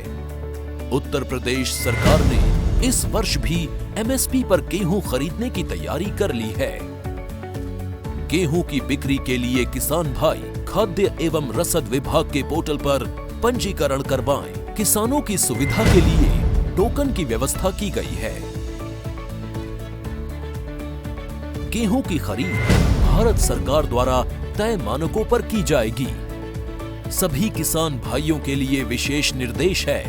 उत्तर प्रदेश सरकार ने इस वर्ष भी एमएसपी पर गेहूं खरीदने की तैयारी कर ली है। गेहूं की बिक्री के लिए किसान भाई खाद्य एवं रसद विभाग के पोर्टल पर पंजीकरण करवाएं। किसानों की सुविधा के लिए टोकन की व्यवस्था की गई है। गेहूं की खरीद भारत सरकार द्वारा तय मानकों पर की जाएगी। सभी किसान भाइयों के लिए विशेष निर्देश है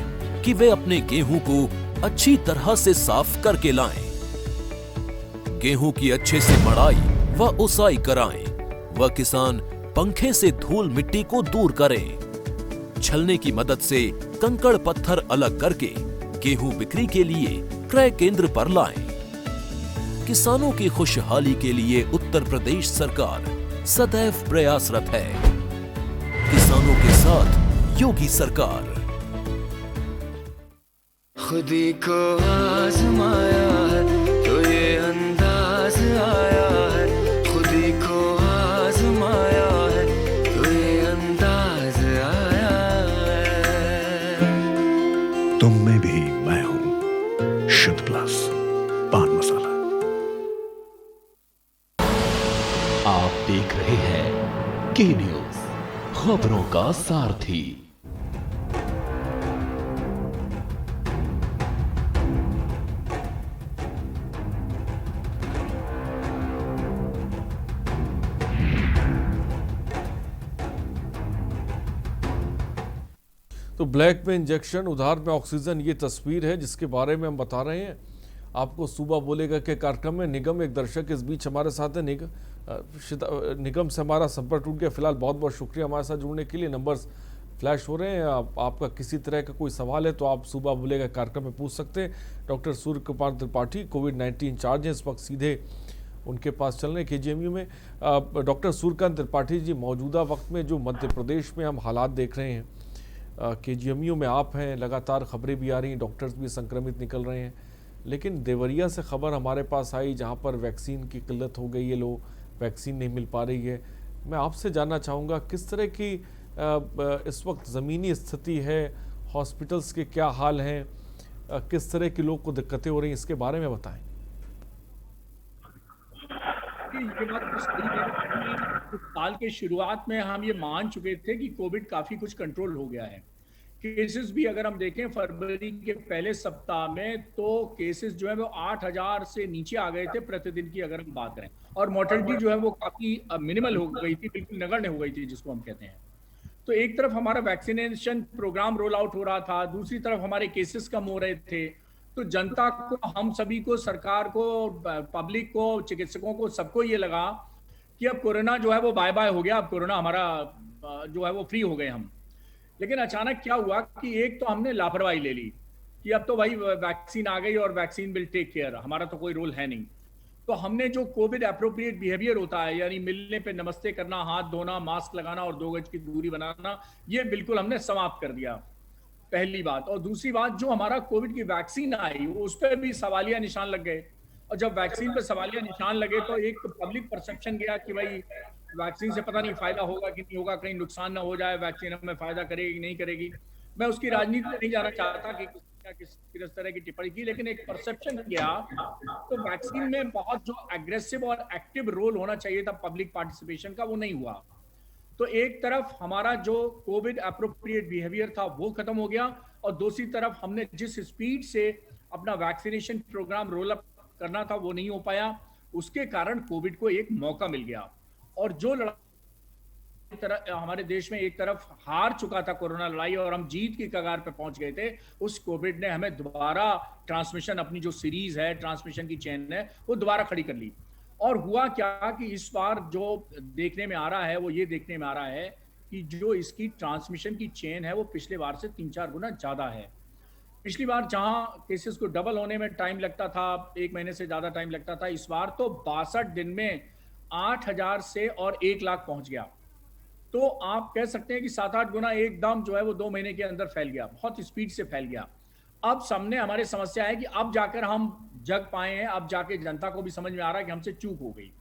कि वे अपने गेहूं को अच्छी तरह से साफ करके लाएं। गेहूं की अच्छे से मड़ाई व उसाई कराएं। वह किसान पंखे से धूल मिट्टी को दूर करें। छलने की मदद से कंकड़ पत्थर अलग करके गेहूं बिक्री के लिए क्रय केंद्र पर लाएं। किसानों की खुशहाली के लिए उत्तर प्रदेश सरकार सदैव प्रयासरत है। किसानों के साथ योगी सरकार। खुदी को आजमाया है तो ये अंदाज आया है, खुदी को आजमाया है तो ये अंदाज आया है। तुम में भी मैं हूं, शुद्ध प्लस पान मसाला। आप देख रहे हैं के न्यूज, खबरों का सारथी। तो ब्लैक में इंजेक्शन, उधार में ऑक्सीजन, ये तस्वीर है जिसके बारे में हम बता रहे हैं आपको। सुबह बोलेगा के कार्यक्रम में निगम एक दर्शक इस बीच हमारे साथ है। निगम से हमारा संपर्क टूट गया। फिलहाल बहुत बहुत शुक्रिया हमारे साथ जुड़ने के लिए। नंबर्स फ्लैश हो रहे हैं। आपका किसी तरह का कोई सवाल है तो आप सुबह बोलेगा कार्यक्रम में पूछ सकते हैं। डॉक्टर सूर्य कुमार त्रिपाठी कोविड-19 इंचार्ज हैं, इस वक्त सीधे उनके पास चल रहे हैं KGMU में। डॉक्टर सूर्यकांत त्रिपाठी जी, मौजूदा वक्त में जो मध्य प्रदेश में हम हालात देख रहे हैं, KGMU में आप हैं, लगातार खबरें भी आ रही हैं, डॉक्टर्स भी संक्रमित निकल रहे हैं, लेकिन देवरिया से खबर हमारे पास आई जहां पर वैक्सीन की किल्लत हो गई है, लोग वैक्सीन नहीं मिल पा रही है। मैं आपसे जानना चाहूँगा किस तरह की इस वक्त ज़मीनी स्थिति है, हॉस्पिटल्स के क्या हाल हैं, किस तरह के लोग को दिक्कतें हो रही हैं, इसके बारे में बताएं। ये बात तो सही है। साल के शुरुआत में हम ये मान चुके थे कि कोविड काफी कुछ कंट्रोल हो गया है। केसेस भी अगर हम देखें फरवरी के पहले सप्ताह में, तो केसेस जो है वो 8000 से नीचे आ गए थे प्रतिदिन की अगर हम बात करें, और मोर्टेलिटी जो है वो काफी मिनिमल हो गई थी, बिल्कुल नगण्य हो गई थी जिसको हम कहते हैं। तो एक तरफ हमारा वैक्सीनेशन प्रोग्राम रोल आउट हो रहा था, दूसरी तरफ हमारे केसेस कम हो रहे थे। तो जनता को, हम सभी को, सरकार को, पब्लिक को, चिकित्सकों को, सबको ये लगा कि अब कोरोना जो है वो बाय बाय हो गया, अब कोरोना हमारा जो है वो फ्री हो गए हम। लेकिन अचानक क्या हुआ कि एक तो हमने लापरवाही ले ली कि अब तो भाई वैक्सीन आ गई और वैक्सीन विल टेक केयर, हमारा तो कोई रोल है नहीं। तो हमने जो कोविड एप्रोप्रिएट बिहेवियर होता है, यानी मिलने पे नमस्ते करना, हाथ धोना, मास्क लगाना और 2 गज की दूरी बनाना, ये बिल्कुल हमने समाप्त कर दिया, पहली बात। और दूसरी बात, जो हमारा कोविड की वैक्सीन आई उस पर भी सवालिया निशान लग गए, और जब वैक्सीन पर सवालिया निशान लगे तो एक पब्लिक परसेप्शन गया कि भाई वैक्सीन से पता नहीं फायदा होगा कि नहीं होगा, कहीं नुकसान ना हो जाए, वैक्सीन हमें फायदा करेगी नहीं करेगी। मैं उसकी राजनीति में नहीं जाना चाहता कि किस तरह की टिप्पणी की, लेकिन एक परसेप्शन गया। तो वैक्सीन में बहुत जो एग्रेसिव और एक्टिव रोल होना चाहिए था पब्लिक पार्टिसिपेशन का, वो नहीं हुआ। तो एक तरफ हमारा जो कोविड एप्रोप्रिएट बिहेवियर था वो खत्म हो गया, और दूसरी तरफ हमने जिस स्पीड से अपना वैक्सीनेशन प्रोग्राम रोल अप करना था वो नहीं हो पाया। उसके कारण कोविड को एक मौका मिल गया, और जो लड़ाई हमारे देश में एक तरफ हार चुका था कोरोना लड़ाई और हम जीत की कगार पे पहुंच गए थे, उस कोविड ने हमें दोबारा ट्रांसमिशन, अपनी जो सीरीज है, ट्रांसमिशन की चेन है, वो दोबारा खड़ी कर ली। और हुआ क्या कि इस बार जो देखने में आ रहा है वो ये देखने में आ रहा है कि जो इसकी ट्रांसमिशन की चेन है वो पिछले बार से 3-4 गुना ज्यादा है। पिछली बार जहां केसेस को डबल होने में टाइम लगता था, 1 महीने से ज्यादा टाइम लगता था, इस बार तो 62 दिन में 8000 से और 1 लाख पहुंच गया। तो आप कह सकते हैं कि 7-8 गुना एकदम जो है वो 2 महीने के अंदर फैल गया, बहुत स्पीड से फैल गया। अब सामने हमारे समस्या है कि अब जाकर हम जग पाए हैं, अब जाके जनता को भी समझ में आ रहा है कि हमसे चूक हो गई,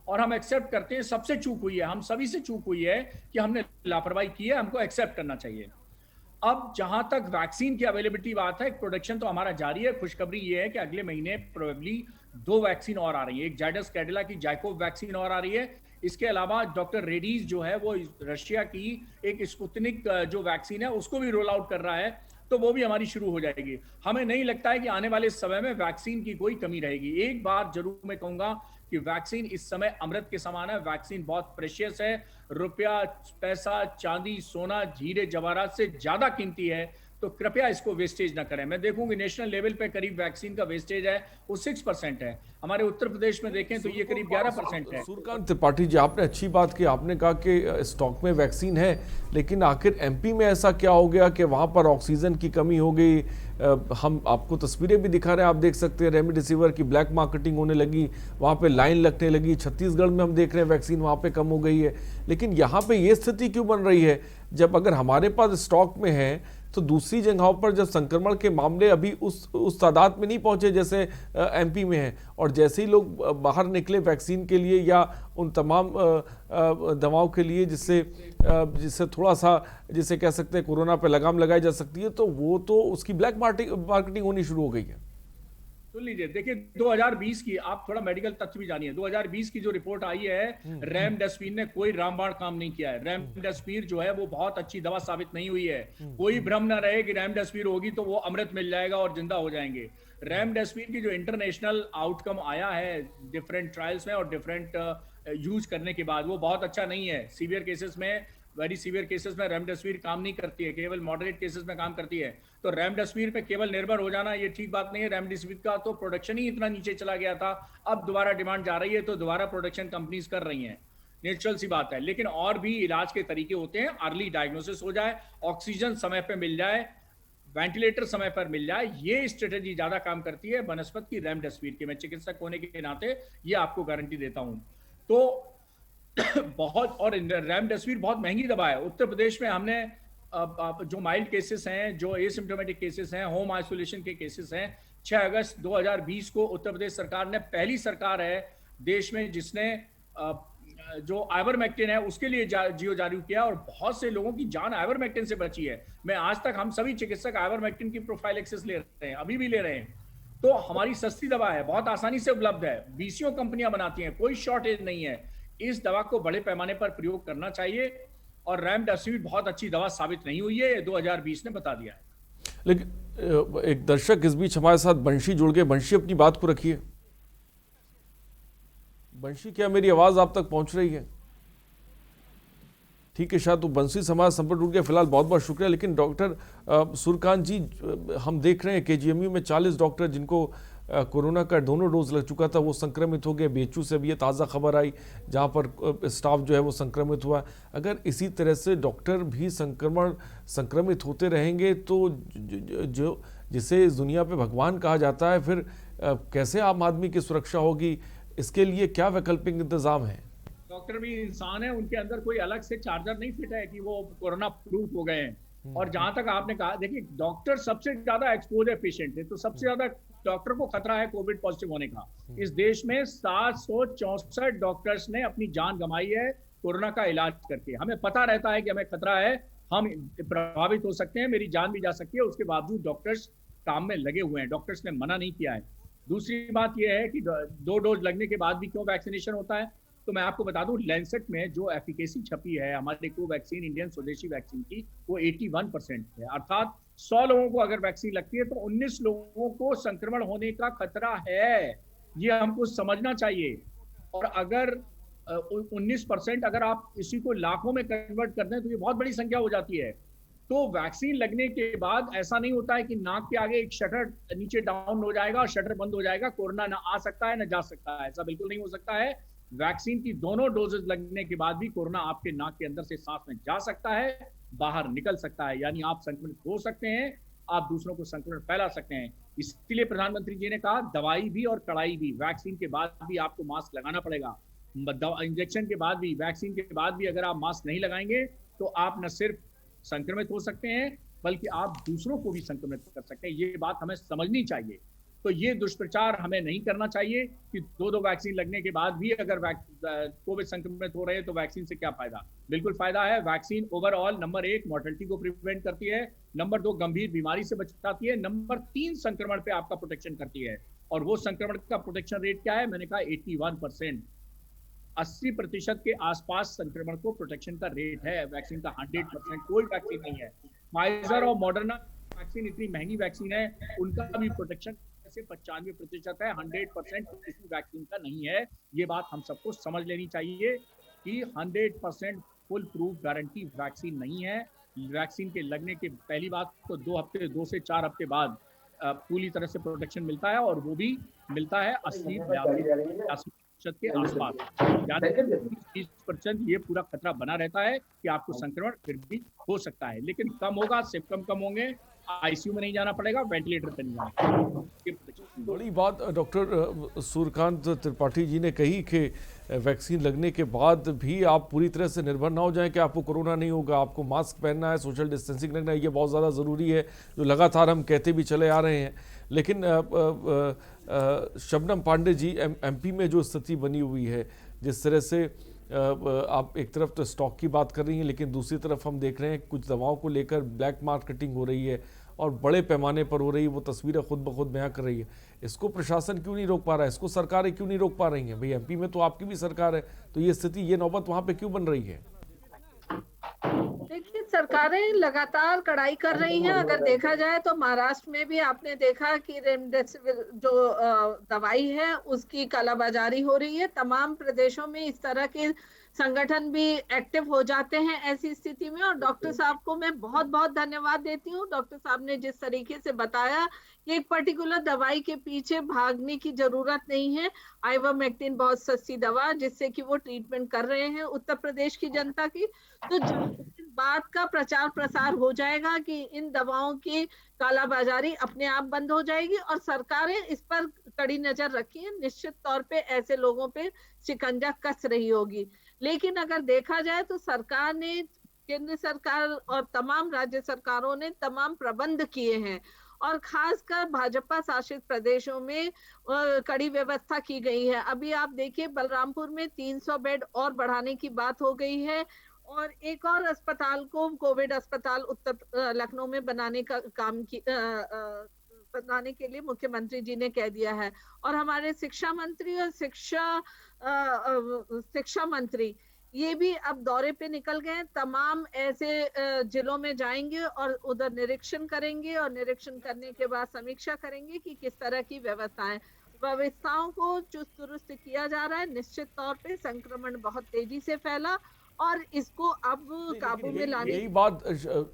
और हम एक्सेप्ट करते हैं सबसे चूक हुई है, हम सभी से चूक हुई है कि हमने लापरवाही की है, हमको एक्सेप्ट करना चाहिए। अब जहां तक वैक्सीन की अवेलेबिलिटी बात है, प्रोडक्शन तो हमारा जारी है। खुशखबरी ये है कि अगले महीने प्रोबेबली 2 वैक्सीन और आ रही है, एक जायडस कैडिला की जाइकोव वैक्सीन और आ रही है। इसके अलावा डॉक्टर रेडीज जो है वो रशिया की एक स्पुतनिक जो वैक्सीन है उसको भी रोल आउट कर रहा है, तो वो भी हमारी शुरू हो जाएगी। हमें नहीं लगता है कि आने वाले समय में वैक्सीन की कोई कमी रहेगी। एक बात जरूर मैं कहूंगा कि वैक्सीन इस समय अमृत के समान है, वैक्सीन बहुत प्रेशियस है, रुपया, पैसा, चांदी, सोना, हीरे जवाहरात से ज्यादा कीमती है, तो कृपया इसको वेस्टेज ना करें। मैं देखूंगी नेशनल लेवल पे करीब वैक्सीन का वेस्टेज है वो 6% है, हमारे उत्तर प्रदेश में देखें तो ये करीब 11% है। सूर्यकांत त्रिपाठी जी, आपने अच्छी बात की, आपने कहा कि स्टॉक में वैक्सीन है, लेकिन आखिर MP में ऐसा क्या हो गया कि वहां पर ऑक्सीजन की कमी हो गई? हम आपको तस्वीरें भी दिखा रहे हैं, आप देख सकते हैं रेमडेसिविर की ब्लैक मार्केटिंग होने लगी, वहाँ पे लाइन लगने लगी। छत्तीसगढ़ में हम देख रहे हैं वैक्सीन वहाँ पे कम हो गई है, लेकिन यहाँ पे ये स्थिति क्यों बन रही है जब अगर हमारे पास स्टॉक में है तो दूसरी जगहों पर जब संक्रमण के मामले अभी उस तादाद में नहीं पहुंचे जैसे MP में है, और जैसे ही लोग बाहर निकले वैक्सीन के लिए या उन तमाम दवाओं के लिए जिससे थोड़ा सा जिसे कह सकते हैं कोरोना पे लगाम लगाई जा सकती है, तो वो तो उसकी ब्लैक मार्केटिंग होनी शुरू हो गई है। सुन लीजिए, देखिए 2020 की आप थोड़ा मेडिकल तथ्य भी जानिए। 2020 की जो रिपोर्ट आई है, रेमडेसिविर ने कोई रामबाण काम नहीं किया है। रेमडेसिविर जो है वो बहुत अच्छी दवा साबित नहीं हुई है। कोई भ्रम ना रहे कि रेमडेसिविर होगी तो वो अमृत मिल जाएगा और जिंदा हो जाएंगे। रेमडेसिविर की जो इंटरनेशनल आउटकम आया है डिफरेंट ट्रायल्स में और डिफरेंट यूज करने के बाद, वो बहुत अच्छा नहीं है। सीवियर केसेस में, वेरी सीवियर केसेस में रेमडेसिविर काम नहीं करती है, केवल मॉडरेट केसेस में काम करती है। तो रेमडेसिविर पे केवल निर्भर हो जाना ये ठीक बात नहीं है। रेमडेसिविर का तो प्रोडक्शन ही इतना नीचे चला गया था, अब दोबारा डिमांड जा रही है तो दोबारा प्रोडक्शन कंपनीज कर रही हैं, नेचुरल सी बात है। लेकिन और भी इलाज के तरीके होते हैं, अर्ली डायग्नोसिस हो जाए, ऑक्सीजन समय पे मिल जाए, वेंटिलेटर समय पर मिल जाए, ये स्ट्रेटेजी ज्यादा काम करती है बनस्पत की रेमडेसिविर की। मैं चिकित्सक होने के नाते ये आपको गारंटी देता हूं। तो बहुत, और रेमडेसिविर बहुत महंगी दवा है। उत्तर प्रदेश में हमने जो माइल्ड केसेस हैं, जो एसिम्प्टोमेटिक केसेस हैं, होम आइसोलेशन के केसेस हैं, 6 अगस्त 2020 को उत्तर प्रदेश सरकार ने, पहली सरकार है देश में जिसने जो आइवरमेक्टिन है उसके लिए जियो जारी किया और बहुत से लोगों की जान आइवरमेक्टिन से बची है। मैं आज तक, हम सभी चिकित्सक आइवरमेक्टिन की प्रोफाइलेक्सिस ले रहे हैं, अभी भी ले रहे हैं। तो हमारी सस्ती दवा है, बहुत आसानी से उपलब्ध है, 20 कंपनियां बनाती हैं, कोई शॉर्टेज नहीं है। इस दवा को बड़े पैमाने पर प्रयोग करना चाहिए और रेमडेसिविर बहुत अच्छी दवा साबित नहीं हुई है, ये 2020 ने बता दिया है। लेकिन एक दर्शक इस बीच हमारे साथ बंशी जुड़ गए। बंशी, अपनी बात को रखिए। बंशी, क्या मेरी आवाज आप तक पहुंच रही है? ठीक है, शायद तो बंसी समाज संपर्क टूट गया। फिलहाल बहुत बहुत शुक्रिया। लेकिन डॉक्टर सूर्यकांत जी, हम देख रहे हैं केजीएमयू में 40 डॉक्टर जिनको कोरोना का दोनों डोज लग चुका था वो संक्रमित हो गए। बीएचयू से भी ये ताज़ा खबर आई जहां पर स्टाफ जो है वो संक्रमित हुआ। अगर इसी तरह से डॉक्टर भी संक्रमित होते रहेंगे तो जो जिसे इस दुनिया पे भगवान कहा जाता है, फिर कैसे आम आदमी की सुरक्षा होगी? इसके लिए क्या वैकल्पिक इंतजाम है? डॉक्टर भी इंसान है, उनके अंदर कोई अलग से चार्जर नहीं फिट है कि वो कोरोना प्रूफ हो गए हैं। और जहां तक आपने कहा, देखिए डॉक्टर सबसे ज्यादा एक्सपोज है पेशेंट है, तो सबसे ज्यादा डॉक्टर को खतरा है कोविड पॉजिटिव होने का। इस देश में 764 डॉक्टर्स ने अपनी जान गंवाई है कोरोना का इलाज करके। हमें पता रहता है कि हमें खतरा है, हम प्रभावित हो सकते हैं, मेरी जान भी जा सकती है, उसके बावजूद डॉक्टर्स काम में लगे हुए हैं, डॉक्टर्स ने मना नहीं किया है। दूसरी बात यह है कि 2 डोज लगने के बाद भी क्यों वैक्सीनेशन होता है, तो मैं आपको बता दूं, लैंसेट में जो एफिकेसी छपी है हमारे कोवैक्सीन इंडियन स्वदेशी वैक्सीन की, वो 81% है। अर्थात 100 लोगों को अगर वैक्सीन लगती है तो 19 लोगों को संक्रमण होने का खतरा है, ये हमको समझना चाहिए। और अगर 19% अगर आप इसी को लाखों में कन्वर्ट कर दें तो ये बहुत बड़ी संख्या हो जाती है। तो वैक्सीन लगने के बाद ऐसा नहीं होता है कि नाक के आगे एक शटर नीचे डाउन हो जाएगा और शटर बंद हो जाएगा, कोरोना ना आ सकता है ना जा सकता है, ऐसा बिल्कुल नहीं हो सकता है। वैक्सीन की दोनों डोजेज लगने के बाद भी कोरोना आपके नाक के अंदर से सांस में जा सकता है, बाहर निकल सकता है, यानी आप संक्रमित हो सकते हैं, आप दूसरों को संक्रमण फैला सकते हैं। इसलिए प्रधानमंत्री जी ने कहा दवाई भी और कड़ाई भी, वैक्सीन के बाद भी आपको मास्क लगाना पड़ेगा, इंजेक्शन के बाद भी, वैक्सीन के बाद भी अगर आप मास्क नहीं लगाएंगे तो आप न सिर्फ संक्रमित हो सकते हैं बल्कि आप दूसरों को भी संक्रमित कर सकते हैं। ये बात हमें समझनी चाहिए। तो ये दुष्प्रचार हमें नहीं करना चाहिए कि 2 वैक्सीन लगने के बाद भी अगर कोविड संक्रमित हो रहे हैं तो वैक्सीन से क्या फायदा। बिल्कुल फायदा है। वैक्सीन ओवरऑल नंबर 1 मोर्टेलिटी को प्रिवेंट करती है, नंबर 2 गंभीर बीमारी से बचाती है, नंबर 3 संक्रमण पे आपका प्रोटेक्शन करती है। और वो संक्रमण का प्रोटेक्शन रेट क्या है? मैंने कहा 81%, 80% के आसपास संक्रमण को प्रोटेक्शन का रेट है वैक्सीन का। 100% कोई वैक्सीन नहीं है। फाइजर और मॉडर्ना वैक्सीन इतनी महंगी वैक्सीन है, उनका भी प्रोटेक्शन से 95% है, 100% किसी वैक्सीन का नहीं है। ये बात हम सबको समझ लेनी चाहिए कि 100% फुल प्रूफ गारंटी वैक्सीन नहीं है। वैक्सीन के लगने के पहली बात तो 2 से 4 हफ्ते बाद पूरी तरह से प्रोटेक्शन मिलता है, और वो भी मिलता है 80-82% के आसपास, यानी 20% ये पूरा खतरा बना रहता है कि आपको संक्रमण फिर भी हो सकता है, लेकिन कम होगा, सिम्पटम कम होंगे, आईसीयू में नहीं जाना पड़ेगा, वेंटिलेटर पे नहीं जाना पड़ेगा। बड़ी बात डॉक्टर सूर्यकांत त्रिपाठी जी ने कही कि वैक्सीन लगने के बाद भी आप पूरी तरह से निर्भर ना हो जाएं कि आपको कोरोना नहीं होगा, आपको मास्क पहनना है, सोशल डिस्टेंसिंग रखना है, ये बहुत ज़्यादा ज़रूरी है, जो लगातार हम कहते भी चले आ रहे हैं। लेकिन शबनम पांडे जी, एमपी में जो स्थिति बनी हुई है, जिस तरह से आप एक तरफ तो स्टॉक की बात कर रही हैं, लेकिन दूसरी तरफ हम देख रहे हैं कुछ दवाओं को लेकर ब्लैक मार्केटिंग हो रही है और बड़े पैमाने पर हो रही है, वो तस्वीरें खुद ब खुद बयां कर रही है। इसको प्रशासन क्यों नहीं रोक पा रहा है, इसको सरकारें क्यों नहीं रोक पा रही हैं? भाई एमपी में तो आपकी भी सरकार है, तो ये स्थिति, ये नौबत वहां पे क्यों बन रही है? देखिए, सरकारें लगातार कड़ाई कर रही हैं। अगर देखा जाए तो महाराष्ट्र में भी आपने देखा कि रेमडेसिविर जो दवाई है उसकी कालाबाजारी हो रही है। तमाम प्रदेशों में इस तरह के संगठन भी एक्टिव हो जाते हैं ऐसी स्थिति में। और डॉक्टर साहब को मैं बहुत बहुत धन्यवाद देती हूँ। डॉक्टर साहब ने जिस तरीके से बताया कि एक पर्टिकुलर दवाई के पीछे भागने की जरूरत नहीं है। आइवरमेक्टिन बहुत सस्ती दवा, जिससे कि वो ट्रीटमेंट कर रहे हैं उत्तर प्रदेश की जनता की। तो इस बात का प्रचार प्रसार हो जाएगा कि इन दवाओं की कालाबाजारी अपने आप बंद हो जाएगी और सरकारें इस पर कड़ी नजर रखी है। निश्चित तौर पे ऐसे लोगों पे शिकंजा कस रही होगी। लेकिन अगर देखा जाए तो सरकार ने, केंद्र सरकार और तमाम राज्य सरकारों ने तमाम प्रबंध किए हैं और खासकर भाजपा शासित प्रदेशों में कड़ी व्यवस्था की गई है। अभी आप देखिए, बलरामपुर में 300 बेड और बढ़ाने की बात हो गई है और एक और अस्पताल को, कोविड अस्पताल लखनऊ में बनाने का काम बनाने के लिए मुख्यमंत्री जी ने कह दिया है। और हमारे शिक्षा मंत्री और शिक्षा मंत्री ये भी अब दौरे पे निकल गए। तमाम ऐसे जिलों में जाएंगे और उधर निरीक्षण करेंगे और निरीक्षण करने के बाद समीक्षा करेंगे कि किस तरह की व्यवस्थाओं को चुस्त दुरुस्त किया जा रहा है। निश्चित तौर पे संक्रमण बहुत तेजी से फैला और इसको अब काबू में लाने, यही बात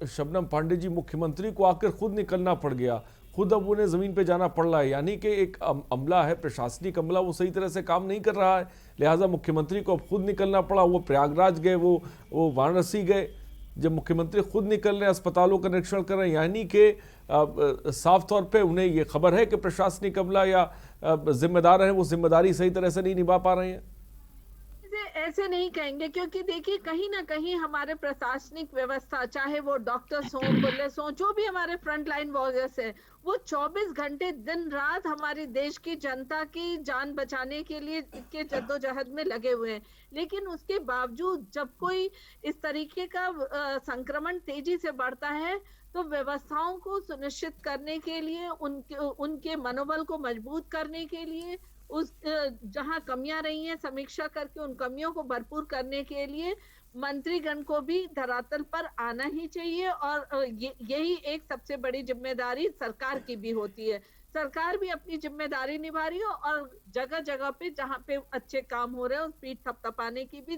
शबनम पांडे जी, मुख्यमंत्री को आकर खुद निकलना पड़ गया, खुद अब उन्हें जमीन पे जाना पड़ रहा है। यानी कि एक अमला है, प्रशासनिक अमला, वो सही तरह से काम नहीं कर रहा है, लिहाजा मुख्यमंत्री को अब खुद निकलना पड़ा। वो प्रयागराज गए, वो वाराणसी गए। जब मुख्यमंत्री खुद निकल रहे हैं, अस्पतालों का निरीक्षण कर रहे हैं, यानी कि साफ तौर पे उन्हें ये खबर है कि प्रशासनिक अमला या जिम्मेदार हैं वो जिम्मेदारी सही तरह से नहीं निभा पा रहे हैं। ऐसे नहीं कहेंगे, क्योंकि देखिए कहीं ना कहीं हमारे प्रशासनिक व्यवस्था, चाहे वो डॉक्टर्स हों, पुलिस हों, जो भी हमारे फ्रंट लाइन वॉरियर्स हैं, वो 24 घंटे दिन रात हमारे देश की जनता की जान बचाने के लिए के जद्दोजहद में लगे हुए हैं। लेकिन उसके बावजूद जब कोई इस तरीके का संक्रमण तेजी से बढ़ता है तो व्यवस्थाओं को सुनिश्चित करने के लिए, उनके मनोबल को मजबूत करने के लिए, उस जहां कमियां रही हैं समीक्षा करके उन कमियों को भरपूर करने के लिए मंत्रीगण को भी धरातल पर आना ही चाहिए। और यही एक सबसे बड़ी जिम्मेदारी सरकार की भी होती है। सरकार भी अपनी जिम्मेदारी निभा रही है और जगह जगह पे जहां पे अच्छे काम हो रहे हैं उस पीठ थपथपाने की भी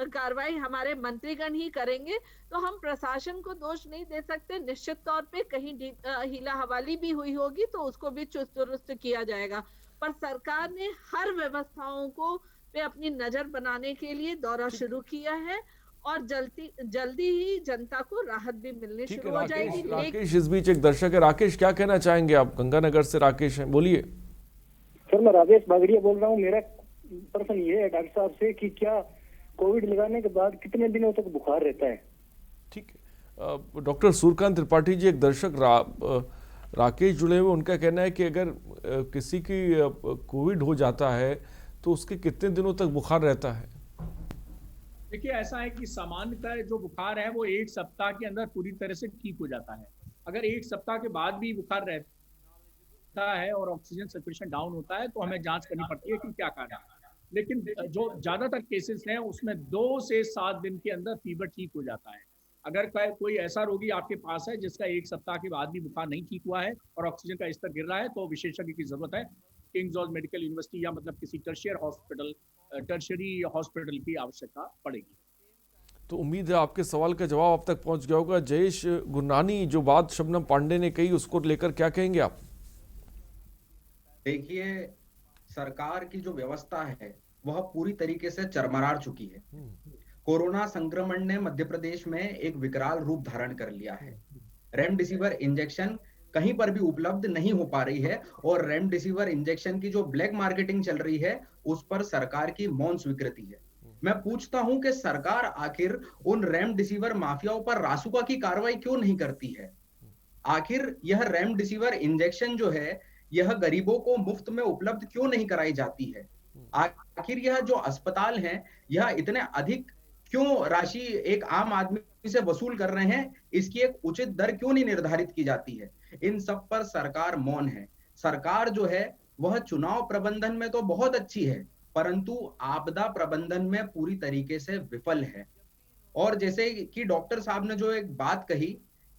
कार्रवाई हमारे मंत्रीगण ही करेंगे। तो हम प्रशासन को दोष नहीं दे सकते। निश्चित तौर पे कहीं हीला हवाली भी हुई होगी तो उसको भी चुस्त दुरुस्त किया जाएगा। पर सरकार ने हर व्यवस्थाओं को पे अपनी नजर बनाने के लिए दौरा शुरू किया है और जल्दी ही जनता को राहत भी मिलनी शुरू हो जाएगी। राकेश इस बीच एक दर्शक है। राकेश, क्या कहना चाहेंगे आप? गंगानगर से राकेश हैं, बोलिए। सर, मैं राजेश बागड़िया बोल रहा हूँ। मेरा प्रश्न ये है डॉक्टर साहब से कि क्या कोविड लगाने के बाद कितने दिनों तक बुखार रहता है? ठीक है, डॉक्टर सूर्यकांत त्रिपाठी जी, एक दर्शक राकेश जुड़े हुए, उनका कहना है कि अगर किसी की कोविड हो जाता है तो उसके कितने दिनों तक बुखार रहता है? देखिए, ऐसा है कि सामान्यतः जो बुखार है वो 1 सप्ताह के अंदर पूरी तरह से ठीक हो जाता है। अगर 1 सप्ताह के बाद भी बुखार रहता है और ऑक्सीजन सैचुरेशन डाउन होता है तो हमें जांच करनी पड़ती है कि क्या कारण है। लेकिन जो ज्यादातर केसेस हैं उसमें 2 से 7 दिन के अंदर फीवर ठीक हो जाता है। अगर कोई ऐसा रोगी आपके पास है जिसका 1 सप्ताह के बाद भी बुखार नहीं ठीक हुआ है और ऑक्सीजन का स्तर गिर रहा है तो विशेषज्ञ की जरूरत है। किंग जॉर्ज मेडिकल यूनिवर्सिटी या मतलब किसी टर्शियरी हॉस्पिटल की आवश्यकता पड़ेगी। तो उम्मीद है आपके सवाल का जवाब अब तक पहुंच गया होगा। जयेश गुरनानी, जो बात शबनम पांडे ने कही उसको लेकर क्या कहेंगे आप? देखिए, सरकार की जो व्यवस्था है वह पूरी तरीके से चरमरा चुकी है। कोरोना संक्रमण ने मध्य प्रदेश में एक विकराल रूप धारण कर लिया है। रेमडेसिविर इंजेक्शन कहीं पर भी उपलब्ध नहीं हो पा रही है और रेमडेसिविर इंजेक्शन की जो ब्लैक मार्केटिंग चल रही है उस पर सरकार की मौन स्वीकृति है। मैं पूछता हूं कि सरकार आखिर उन रेमडेसिविर माफियाओं पर रासुका की कार्रवाई क्यों नहीं करती है? आखिर यह रेमडेसिविर इंजेक्शन जो है यह गरीबों को मुफ्त में उपलब्ध क्यों नहीं कराई जाती है? आखिर यह जो अस्पताल हैं यह इतने अधिक क्यों राशि एक आम आदमी से वसूल कर रहे हैं, इसकी एक उचित दर क्यों नहीं निर्धारित की जाती है? इन सब पर सरकार मौन है। सरकार जो है वह चुनाव प्रबंधन में तो बहुत अच्छी है, परंतु आपदा प्रबंधन में पूरी तरीके से विफल है। और जैसे कि डॉक्टर साहब ने जो एक बात कही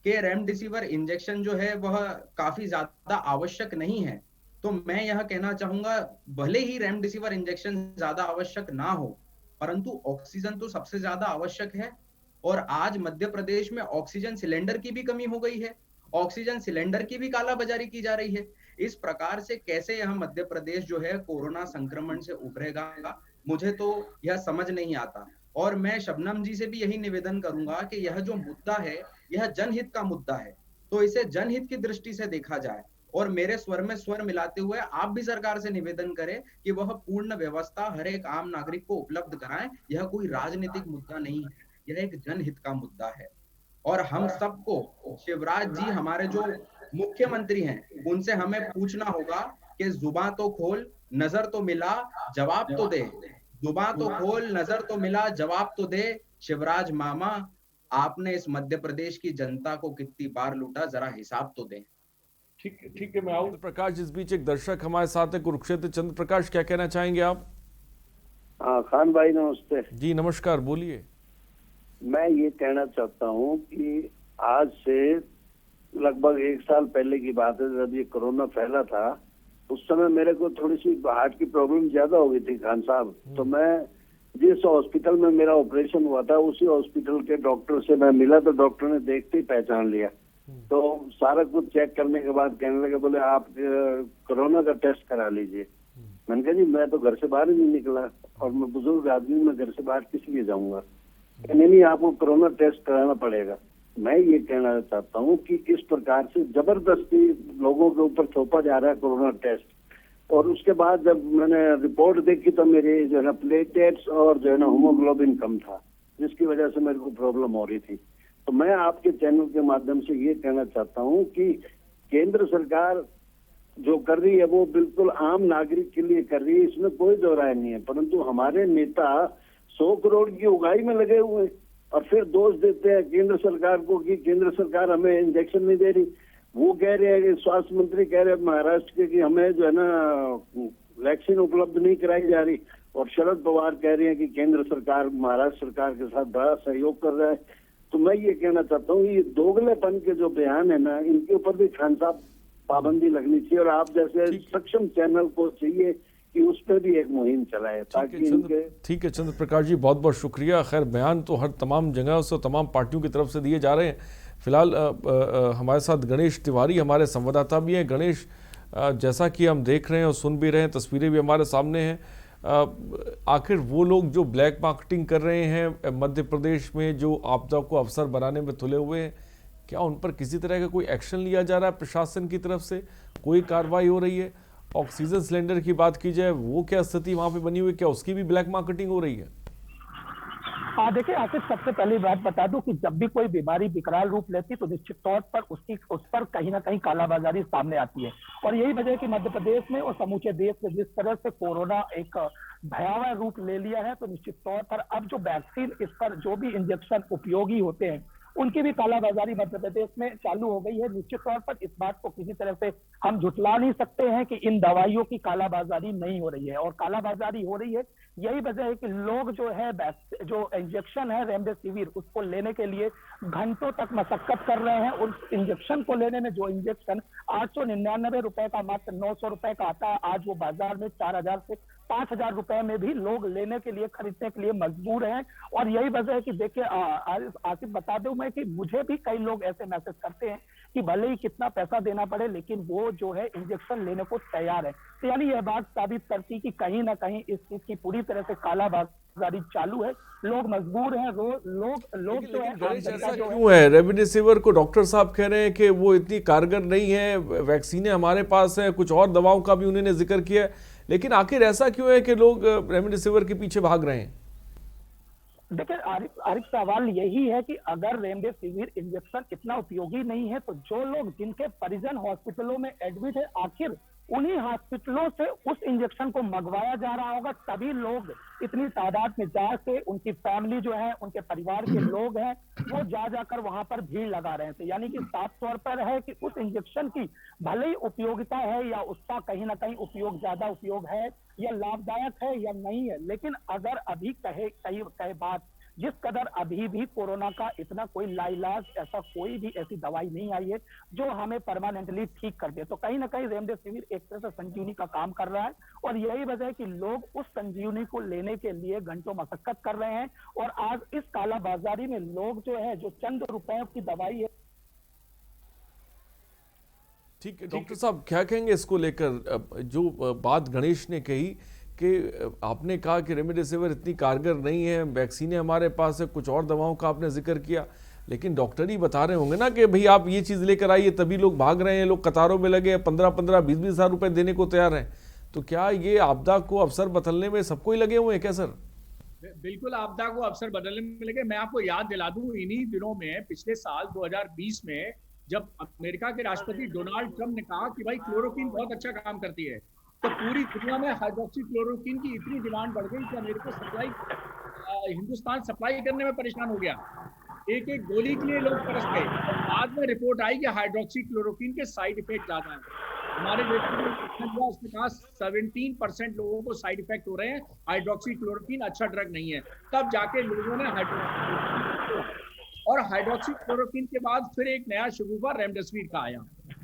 कि रेमडेसिविर इंजेक्शन जो है वह काफी ज्यादा आवश्यक नहीं है, तो मैं यह कहना चाहूंगा, भले ही रेमडेसिविर इंजेक्शन ज्यादा आवश्यक ना हो, परंतु ऑक्सीजन तो सबसे ज्यादा आवश्यक है। और आज मध्य प्रदेश में ऑक्सीजन सिलेंडर की भी कमी हो गई है, ऑक्सीजन सिलेंडर की भी कालाबाजारी की जा रही है। इस प्रकार से कैसे यह मध्य प्रदेश जो है कोरोना संक्रमण से उभरेगा, मुझे तो यह समझ नहीं आता। और मैं शबनम जी से भी यही निवेदन करूंगा कि यह जो मुद्दा है यह जनहित का मुद्दा है, तो इसे जनहित की दृष्टि से देखा जाए। और मेरे स्वर में स्वर मिलाते हुए आप भी सरकार से निवेदन करें कि वह पूर्ण व्यवस्था हर एक आम नागरिक को उपलब्ध कराएं। यह कोई राजनीतिक मुद्दा नहीं है, यह एक जनहित का मुद्दा है। और हम सबको, शिवराज जी हमारे जो मुख्यमंत्री हैं, उनसे हमें पूछना होगा कि जुबान तो खोल, नजर तो मिला, जवाब तो दे। जुबान तो खोल, नजर तो मिला, जवाब तो दे। शिवराज मामा, आपने इस मध्य प्रदेश की जनता को कितनी बार लूटा, जरा हिसाब तो दें। ठीक है, मैं आऊं प्रकाश। इस बीच एक दर्शक हमारे साथ है कुरुक्षेत्र। चंद्र प्रकाश, क्या कहना चाहेंगे आप? खान भाई नमस्ते। जी नमस्कार, बोलिए। मैं ये कहना चाहता हूँ कि आज से लगभग 1 साल पहले की बात है, जब ये कोरोना फैला था, उस समय मेरे को थोड़ी सी हार्ट की प्रॉब्लम ज्यादा हो गई थी खान साहब। तो मैं जिस हॉस्पिटल में मेरा ऑपरेशन हुआ था, उसी हॉस्पिटल के डॉक्टर से मैं मिला, तो डॉक्टर ने देखते ही पहचान लिया। तो सारा कुछ चेक करने के बाद कहने लगे, बोले आप कोरोना का टेस्ट करा लीजिए। मैंने कहा जी मैं तो घर से बाहर ही नहीं निकला, और मैं बुजुर्ग आदमी, मैं घर से बाहर किस लिए जाऊंगा? नहीं, आपको कोरोना टेस्ट कराना पड़ेगा। मैं ये कहना चाहता हूँ कि इस प्रकार से जबरदस्ती लोगों के ऊपर थोपा जा रहा है कोरोना टेस्ट। और उसके बाद जब मैंने रिपोर्ट देखी तो मेरे जो है ना प्लेटलेट्स और जो है ना हीमोग्लोबिन कम था, जिसकी वजह से मेरे को प्रॉब्लम हो रही थी। तो मैं आपके चैनल के माध्यम से ये कहना चाहता हूँ कि केंद्र सरकार जो कर रही है वो बिल्कुल आम नागरिक के लिए कर रही है, इसमें कोई दो राय नहीं है। परंतु हमारे नेता 100 करोड़ की उगाही में लगे हुए हैं और फिर दोष देते हैं केंद्र सरकार को कि केंद्र सरकार हमें इंजेक्शन नहीं दे रही। वो कह रहे हैं कि स्वास्थ्य मंत्री कह रहे हैं महाराष्ट्र के कि हमें जो है ना वैक्सीन उपलब्ध नहीं कराई जा रही, और शरद पवार कह रहे हैं कि केंद्र सरकार महाराष्ट्र सरकार के साथ बड़ा सहयोग कर रहा है। तो मैं ये कहना चाहता हूँ ये दोगलेपन के जो बयान है ना, इनके ऊपर भी खान साहब पाबंदी लगनी चाहिए, और आप जैसे सक्षम चैनल को चाहिए कि उस पर भी एक मुहिम चलाए ताकि इनके। ठीक है चंद्र प्रकाश जी, बहुत बहुत शुक्रिया। खैर बयान तो हर तमाम जगह से तमाम पार्टियों की तरफ से दिए जा रहे हैं। फिलहाल हमारे साथ गणेश तिवारी हमारे संवाददाता भी हैं। गणेश, जैसा कि हम देख रहे हैं और सुन भी रहे हैं, तस्वीरें भी हमारे सामने हैं, आखिर वो लोग जो ब्लैक मार्केटिंग कर रहे हैं मध्य प्रदेश में, जो आपदा को अवसर बनाने में तुले हुए हैं, क्या उन पर किसी तरह का कोई एक्शन लिया जा रहा है प्रशासन की तरफ से? कोई कार्रवाई हो रही है? ऑक्सीजन सिलेंडर की बात की जाए, वो क्या स्थिति वहां पे बनी हुई, क्या उसकी भी ब्लैक मार्केटिंग हो रही है? हाँ देखिए आसिफ, सबसे पहली बात बता दूं कि जब भी कोई बीमारी विकराल रूप लेती तो निश्चित तौर पर उस पर कहीं ना कहीं कालाबाजारी सामने आती है। और यही वजह है कि मध्य प्रदेश में और समूचे देश में जिस तरह से कोरोना एक भयावह रूप ले लिया है, तो निश्चित तौर पर अब जो वैक्सीन, इस पर जो भी इंजेक्शन उपयोगी होते हैं, उनकी भी कालाबाजारी मध्य प्रदेश में चालू हो गई है। निश्चित तौर पर इस बात को किसी तरह से हम झुठला नहीं सकते हैं कि इन दवाइयों की कालाबाजारी नहीं हो रही है, और कालाबाजारी हो रही है। यही वजह है कि लोग जो है जो इंजेक्शन है रेमडेसिविर, उसको लेने के लिए घंटों तक मशक्कत कर रहे हैं। उस इंजेक्शन को लेने में जो इंजेक्शन 899 रुपए का मात्र 900 रुपए का आता है, आज वो बाजार में 4000 से 5000 रुपए में भी लोग लेने के लिए, खरीदने के लिए मजबूर हैं। और यही वजह है कि देखिए आसिफ, बता दूं मैं कि मुझे भी कई लोग ऐसे मैसेज करते हैं कि भले ही कितना पैसा देना पड़े, लेकिन वो जो है इंजेक्शन लेने को तैयार है। तो यानी यह बात साबित करती कि कहीं ना कहीं इस चीज की पूरी तरह से कालाबाजारी चालू है। लोग मजबूर हैं, लोग जो है। क्यों है रेमडेसिविर को डॉक्टर साहब कह रहे हैं कि वो इतनी कारगर नहीं है, वैक्सीनें हमारे पास है, कुछ और दवाओं का भी उन्होंने जिक्र किया, लेकिन आखिर ऐसा क्यों है कि लोग रेमडेसिविर के पीछे भाग रहे हैं? देखिए आरिफ, सवाल यही है कि अगर रेमडेसिविर इंजेक्शन इतना उपयोगी नहीं है, तो जो लोग, जिनके परिजन हॉस्पिटलों में एडमिट है, आखिर उन्हीं हॉस्पिटलों से उस इंजेक्शन को मंगवाया जा रहा होगा, तभी लोग इतनी तादाद में जाके, उनकी फैमिली जो है, उनके परिवार के लोग हैं, वो जाकर वहां पर भीड़ लगा रहे थे। यानी कि साफ तौर पर है कि उस इंजेक्शन की भले ही उपयोगिता है या उसका कहीं ना कहीं उपयोग, ज्यादा उपयोग है या लाभदायक है या नहीं है, लेकिन अगर अभी कहे बात, जिस कदर अभी भी कोरोना का इतना कोई लाइलाज, ऐसा कोई भी ऐसी दवाई नहीं आई है जो हमें परमानेंटली ठीक कर दे, तो कहीं ना कहीं रेमडेसिविर एक तरह से संजीवनी का काम कर रहा है। और यही वजह है कि लोग उस संजीवनी को लेने के लिए घंटों मशक्कत कर रहे हैं। और आज इस कालाबाजारी में लोग जो है, जो चंद रुपयों की दवाई है। ठीक है डॉक्टर साहब, क्या कहेंगे इसको लेकर? जो बात गणेश ने कही कि आपने कहा कि रेमडेसिविर इतनी कारगर नहीं है, वैक्सीनें हमारे पास है, कुछ और दवाओं का आपने जिक्र किया, लेकिन डॉक्टर ही बता रहे होंगे ना कि भाई आप ये चीज़ लेकर आइए, तभी लोग भाग रहे हैं, लोग कतारों में लगे 15-15, 20-20 हज़ार रुपए देने को तैयार हैं। तो क्या ये आपदा को अवसर बदलने में सबको ही लगे हुए हैं क्या सर? बिल्कुल आपदा को अवसर बदलने में लगे। मैं आपको याद दिला दूं, इन्हीं दिनों में पिछले साल 2020 में जब अमेरिका के राष्ट्रपति डोनाल्ड ट्रंप ने कहा कि भाई क्लोरोक्विन बहुत अच्छा काम करती है, तो पूरी दुनिया में हाइड्रोक्सी क्लोरोक्विन की इतनी डिमांड बढ़ गई कि अमेरिका हिंदुस्तान सप्लाई करने में परेशान हो गया। एक एक गोली के लिए लोग तरस गए। बाद में रिपोर्ट आई कि हाइड्रोक्सी क्लोरोक्विन के साइड इफेक्ट ज्यादा है। हमारे देश में उसने कहा 17% लोगों को साइड इफेक्ट हो रहे हैं, हाइड्रोक्सी क्लोरोक्विन अच्छा ड्रग नहीं है। तब जाके लोगों ने हाइड्रोक्सी क्लोरोक्विन के बाद फिर एक नया शगुफा रेमडेसिविर का आया।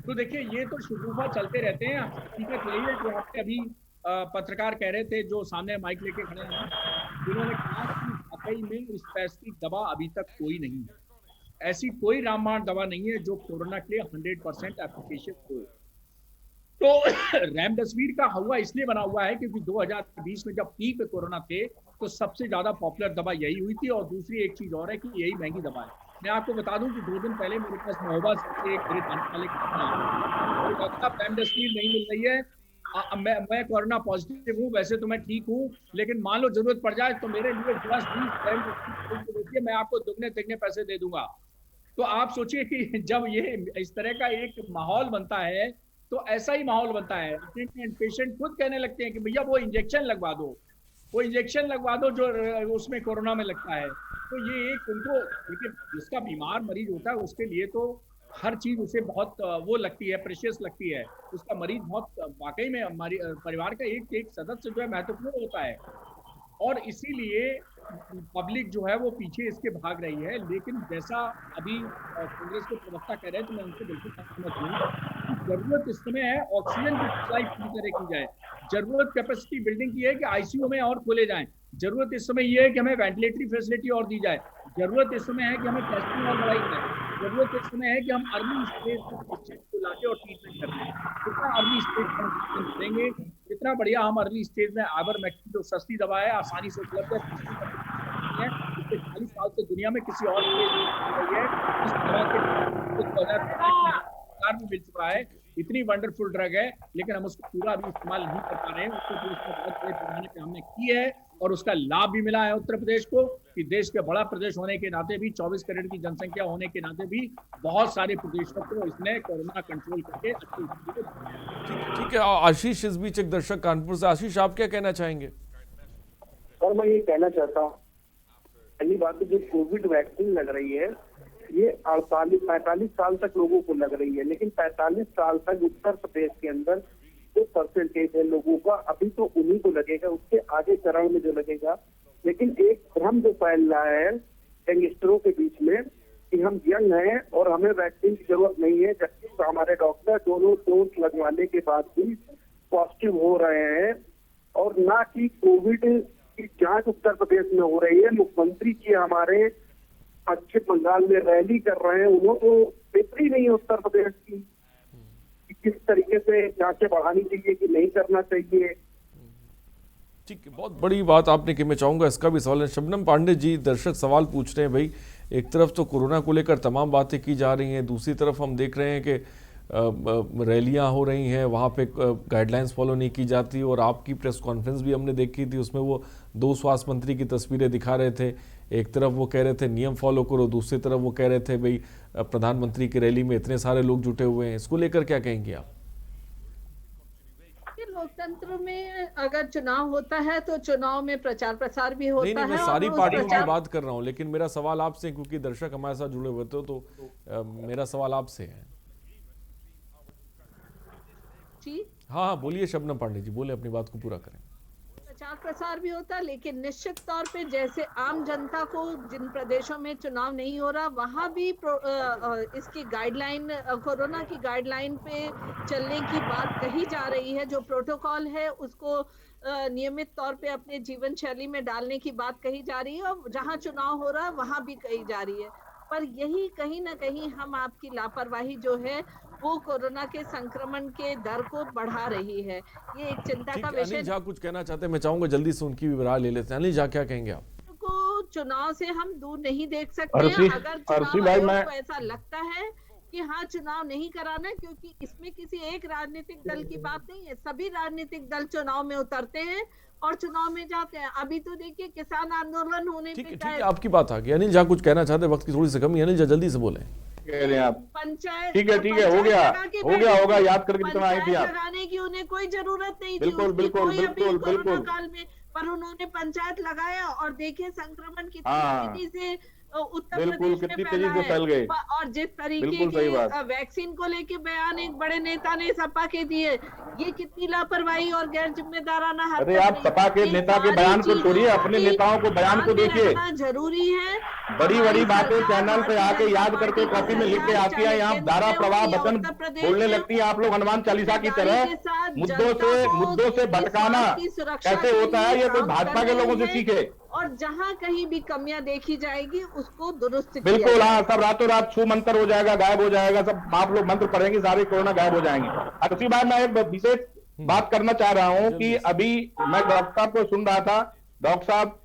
तो देखिए, ये तो शगुफा चलते रहते हैं। हकीकत यही है जो आपके अभी पत्रकार कह रहे थे, जो सामने माइक लेके खड़े हैं, जिन्होंने कहा कि वाकई में इस स्पेसिफिक दवा अभी तक कोई नहीं है। ऐसी कोई रामबाण दवा नहीं है जो कोरोना के लिए 100% एफिकेशियस हो। तो रेमडेसिविर का हवा इसलिए बना हुआ है क्योंकि 2020 में जब पीक पे कोरोना थे तो सबसे ज्यादा पॉपुलर दवा यही हुई थी। और दूसरी एक चीज और है कि यही महंगी दवा है। मैं आपको बता दूं कि 2 दिन पहले मेरे पास महोबा से एक मेरे जानने वाले रेमडेसिविर नहीं मिल रही है। मैं कोरोना पॉजिटिव हूँ, वैसे तो मैं ठीक हूँ, लेकिन मान लो जरूरत पड़ जाए तो मेरे लिए 10-20 मैं आपको दुगने तिगने पैसे दे दूंगा। तो आप सोचिए कि जब ये इस तरह का एक माहौल बनता है तो ऐसा ही माहौल बनता है। पेशेंट खुद कहने लगते हैं कि भैया वो इंजेक्शन लगवा दो, वो इंजेक्शन लगवा दो जो उसमें कोरोना में लगता है। तो ये एक उनको, देखिए जिसका बीमार मरीज होता है उसके लिए तो हर चीज उसे बहुत वो लगती है, प्रेशियस लगती है। उसका मरीज बहुत वाकई में हमारी परिवार का एक एक सदस्य जो है महत्वपूर्ण होता है। और इसीलिए पब्लिक जो है वो पीछे इसके भाग रही है। लेकिन जैसा अभी कांग्रेस के प्रवक्ता कह रहे हैं तो मैं उनसे बिल्कुल सहमत हूँ। जरूरत इस समय है ऑक्सीजन की सप्लाई पूरी तरह की जाए। जरूरत कैपेसिटी बिल्डिंग की है कि आईसीयू में और खोले जाएं। जरूरत इस समय ये है कि हमें वेंटिलेटरी फैसिलिटी और दी जाए। जरूरत इस समय है कि हमें टेस्टिंग और बढ़ाई जाए। जरूरत इस समय है कि हम अर्ली स्टेज को लाके और ट्रीटमेंट करते हैं। जितना अर्ली स्टेज पर ट्रीटमेंट करेंगे, जितना बढ़िया हम अर्ली स्टेज में आइवरमेक्टिन जो सस्ती दवा है, आसानी से उपलब्ध है, पिछले 40 साल से दुनिया में किसी और स्टेज में है, इस दवा के भी मिल चुका है। इतनी वंडरफुल ड्रग है, लेकिन हम उसको पूरा भी इस्तेमाल नहीं कर पा रहे हैं। उसको बहुत बड़े पैमाने पे हमने की है और उसका लाभ भी मिला है उत्तर प्रदेश को, कि देश के बड़ा प्रदेश होने के नाते भी, 24 करोड़ की जनसंख्या होने के नाते भी बहुत सारे प्रदेशों को इसने कोरोना कंट्रोल करके अच्छी स्थिति को। ठीक है, आशीष इस बीच एक दर्शक कानपुर से। आशीष, आप क्या कहना चाहेंगे? और मैं ये कहना चाहता हूँ, पहली बात तो जो कोविड वैक्सीन लग रही है ये 45 साल तक लोगों को लग रही है, लेकिन 45 साल तक उत्तर प्रदेश के अंदर जो परसेंटेज है लोगों का, अभी तो उन्हीं को लगेगा, उसके आगे चरण में जो लगेगा। लेकिन एक भ्रम जो फैल रहा है यंगस्टरों के बीच में कि हम यंग हैं और हमें वैक्सीन की जरूरत नहीं है, जबकि हमारे डॉक्टर दोनों डोज लगवाने के बाद भी पॉजिटिव हो रहे हैं। और ना कि कोविड की जांच उत्तर प्रदेश में हो रही है। मुख्यमंत्री जी हमारे पश्चिम बंगाल में रैली कर रहे हैं, उन्होंने तो पेपर ही नहीं है उत्तर प्रदेश की कि किस तरीके से जांचें बढ़ानी चाहिए कि नहीं करना चाहिए। ठीक है, बहुत बड़ी बात आपने की, मैं चाहूंगा इसका भी सवाल है। शबनम पांडे जी, दर्शक सवाल पूछ रहे हैं, भाई एक तरफ तो कोरोना को लेकर तमाम बातें की जा रही हैं, दूसरी तरफ हम देख रहे हैं कि रैलियां हो रही हैं, वहाँ पे गाइडलाइंस फॉलो नहीं की जाती। और आपकी प्रेस कॉन्फ्रेंस भी हमने देखी थी, उसमें वो 2 स्वास्थ्य मंत्री की तस्वीरें दिखा रहे थे। एक तरफ वो कह रहे थे नियम फॉलो करो, दूसरी तरफ वो कह रहे थे भाई प्रधानमंत्री की रैली में इतने सारे लोग जुटे हुए हैं। इसको लेकर क्या कहेंगे आप? लोकतंत्र में अगर चुनाव होता है तो चुनाव में प्रचार प्रसार भी होता नहीं, है। मैं सारी और उस पार्टियों की प्रचार- बात कर रहा हूं, लेकिन मेरा सवाल आपसे, क्योंकि दर्शक हमारे साथ जुड़े हुए थे, तो मेरा सवाल आपसे है। जी हाँ, बोलिए शबनम पांडे जी, बोले, अपनी बात को पूरा करें। प्रचार प्रसार भी होता है, लेकिन निश्चित तौर पे जैसे आम जनता को जिन प्रदेशों में चुनाव नहीं हो रहा वहां भी इसकी गाइडलाइन, कोरोना की गाइडलाइन पे चलने की बात कही जा रही है। जो प्रोटोकॉल है उसको नियमित तौर पे अपने जीवन शैली में डालने की बात कही जा रही है, और जहां चुनाव हो रहा है वहां भी कही जा रही है। पर यही कहीं ना कहीं हम आपकी लापरवाही जो है वो कोरोना के संक्रमण के दर को बढ़ा रही है। ये एक चिंता ठीक का है, विषय अनिल झा कुछ कहना चाहते हैं, मैं चाहूंगा जल्दी से उनकी भी राय ले लेते हैं। अनिल झा, क्या कहेंगे आप? को चुनाव से हम दूर नहीं देख सकते हैं। अर्शी अगर चुनाव भाई, आयोग मैं को ऐसा लगता है कि हाँ चुनाव नहीं कराना है, क्योंकि इसमें किसी एक राजनीतिक दल की बात नहीं है, सभी राजनीतिक दल चुनाव में उतरते हैं और चुनाव में जाते हैं। अभी तो देखिए किसान आंदोलन होने पे ठीक है, आपकी बात आ गई। अनिल झा कुछ कहना चाहते हैं, वक्त की थोड़ी सी कमी है। अनिल झा जल्दी से बोले। कह रहे हैं आप? पंचायत, ठीक है, होगा, याद करके जितना आई थी आप। लगाने की उन्हें कोई जरूरत नहीं थी, बिल्कुल बिल्कुल बिल्कुल बिल्कुल काल में, पर उन्होंने पंचायत लगाया और देखिए संक्रमण कितनी हाँ, तेजी से उत्तर बिल्कुल, प्रदेश में कितनी तेजी से फैला फैल है। गए। और जिस तरीके बिल्कुल सही के बात। वैक्सीन को लेके बयान एक बड़े नेता ने सपा के दिए, ये कितनी लापरवाही और गैर जिम्मेदाराना हरकत अरे आप सपा के नेता के बयान को छोड़िए, अपने नेताओं को बयान को देखिए। जरूरी है। बड़ी बड़ी बातें चैनल पे आके याद करके कॉपी में लिख के आती है, यहाँ धारा प्रवाह वचन बोलने लगती है। आप लोग हनुमान चालीसा की तरह मुद्दों से भटकाना कैसे होता है, ये कोई भाजपा के लोगों से सीखे। और जहां कहीं भी कमियां देखी जाएगी उसको दुरुस्त किया बिल्कुल, जाएगा। हाँ, सब रातों रात छू मंत्र हो जाएगा, गायब हो जाएगा, सब आप लोग मंत्र पढ़ेंगे, सारे कोरोना गायब हो जाएंगे। अच्छी बात, मैं एक विशेष बात करना चाह रहा हूँ कि अभी मैं डॉक्टर साहब को सुन रहा था, डॉक्टर साहब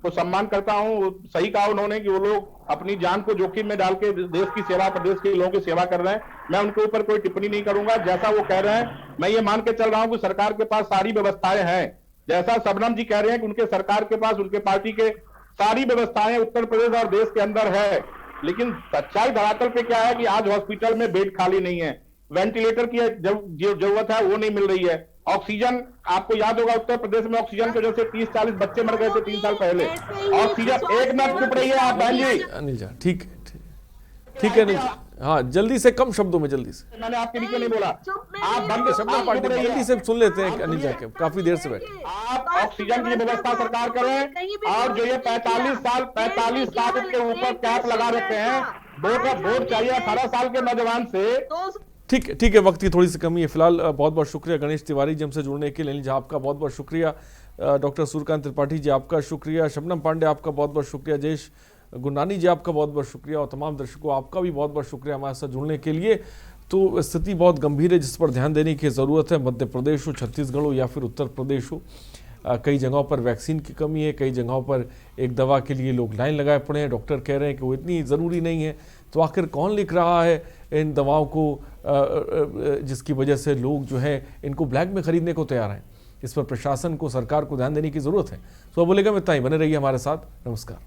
को सम्मान करता हूँ, सही कहा उन्होंने कि वो लोग अपनी जान को जोखिम में डाल के देश की सेवा, प्रदेश के लोगों की सेवा कर रहे हैं। मैं उनके ऊपर कोई टिप्पणी नहीं करूंगा, जैसा वो कह रहे हैं मैं ये मान के चल रहा हूँ कि सरकार के पास सारी व्यवस्थाएं हैं। जैसा शबनम जी कह रहे हैं कि उनके सरकार के पास, उनके पार्टी के सारी व्यवस्थाएं उत्तर प्रदेश और देश के अंदर है, लेकिन सच्चाई धरातल पे क्या है कि आज हॉस्पिटल में बेड खाली नहीं है, वेंटिलेटर की जो जरूरत है वो नहीं मिल रही है, ऑक्सीजन, आपको याद होगा उत्तर प्रदेश में ऑक्सीजन की वजह से 30-40 बच्चे मर गए थे 3 साल पहले। ऑक्सीजन, एक मिनट चुप रहिए आप बहन जी। अनिल झा, ठीक है अनिल, हाँ जल्दी से, कम शब्दों में जल्दी से। मैंने आपके नीचे नहीं बोला, आप बंद शबनम पांडे जल्दी से सुन लेते हैं अनिल झा के, काफी देर से बैठे। आप ऑक्सीजन की व्यवस्था सरकार करें, और जो ये 45 साल के ऊपर कैप लगा रखे हैं, वोट चाहिए 18 साल के नौजवान से। ठीक है, वक्त की थोड़ी सी कमी है फिलहाल। बहुत बहुत शुक्रिया गणेश तिवारी जी हमसे जुड़ने के लिए। अनिल झा आपका बहुत बहुत शुक्रिया, डॉक्टर सूर्यकांत त्रिपाठी जी आपका शुक्रिया, शबनम पांडे आपका बहुत बहुत शुक्रिया, जयेश गुरनानी जी आपका बहुत बहुत शुक्रिया, और तमाम दर्शकों आपका भी बहुत बहुत शुक्रिया हमारे साथ जुड़ने के लिए। तो स्थिति बहुत गंभीर है जिस पर ध्यान देने की ज़रूरत है। मध्य प्रदेश हो, छत्तीसगढ़ हो या फिर उत्तर प्रदेश हो, कई जगहों पर वैक्सीन की कमी है, कई जगहों पर एक दवा के लिए लोग लाइन लगाए पड़े हैं, डॉक्टर कह रहे हैं कि वो इतनी ज़रूरी नहीं है। तो आखिर कौन लिख रहा है इन दवाओं को जिसकी वजह से लोग जो है इनको ब्लैक में खरीदने को तैयार हैं? इस पर प्रशासन को, सरकार को ध्यान देने की ज़रूरत है। तो अब बोलेगा मैं इतना ही, बने रहिए हमारे साथ। नमस्कार।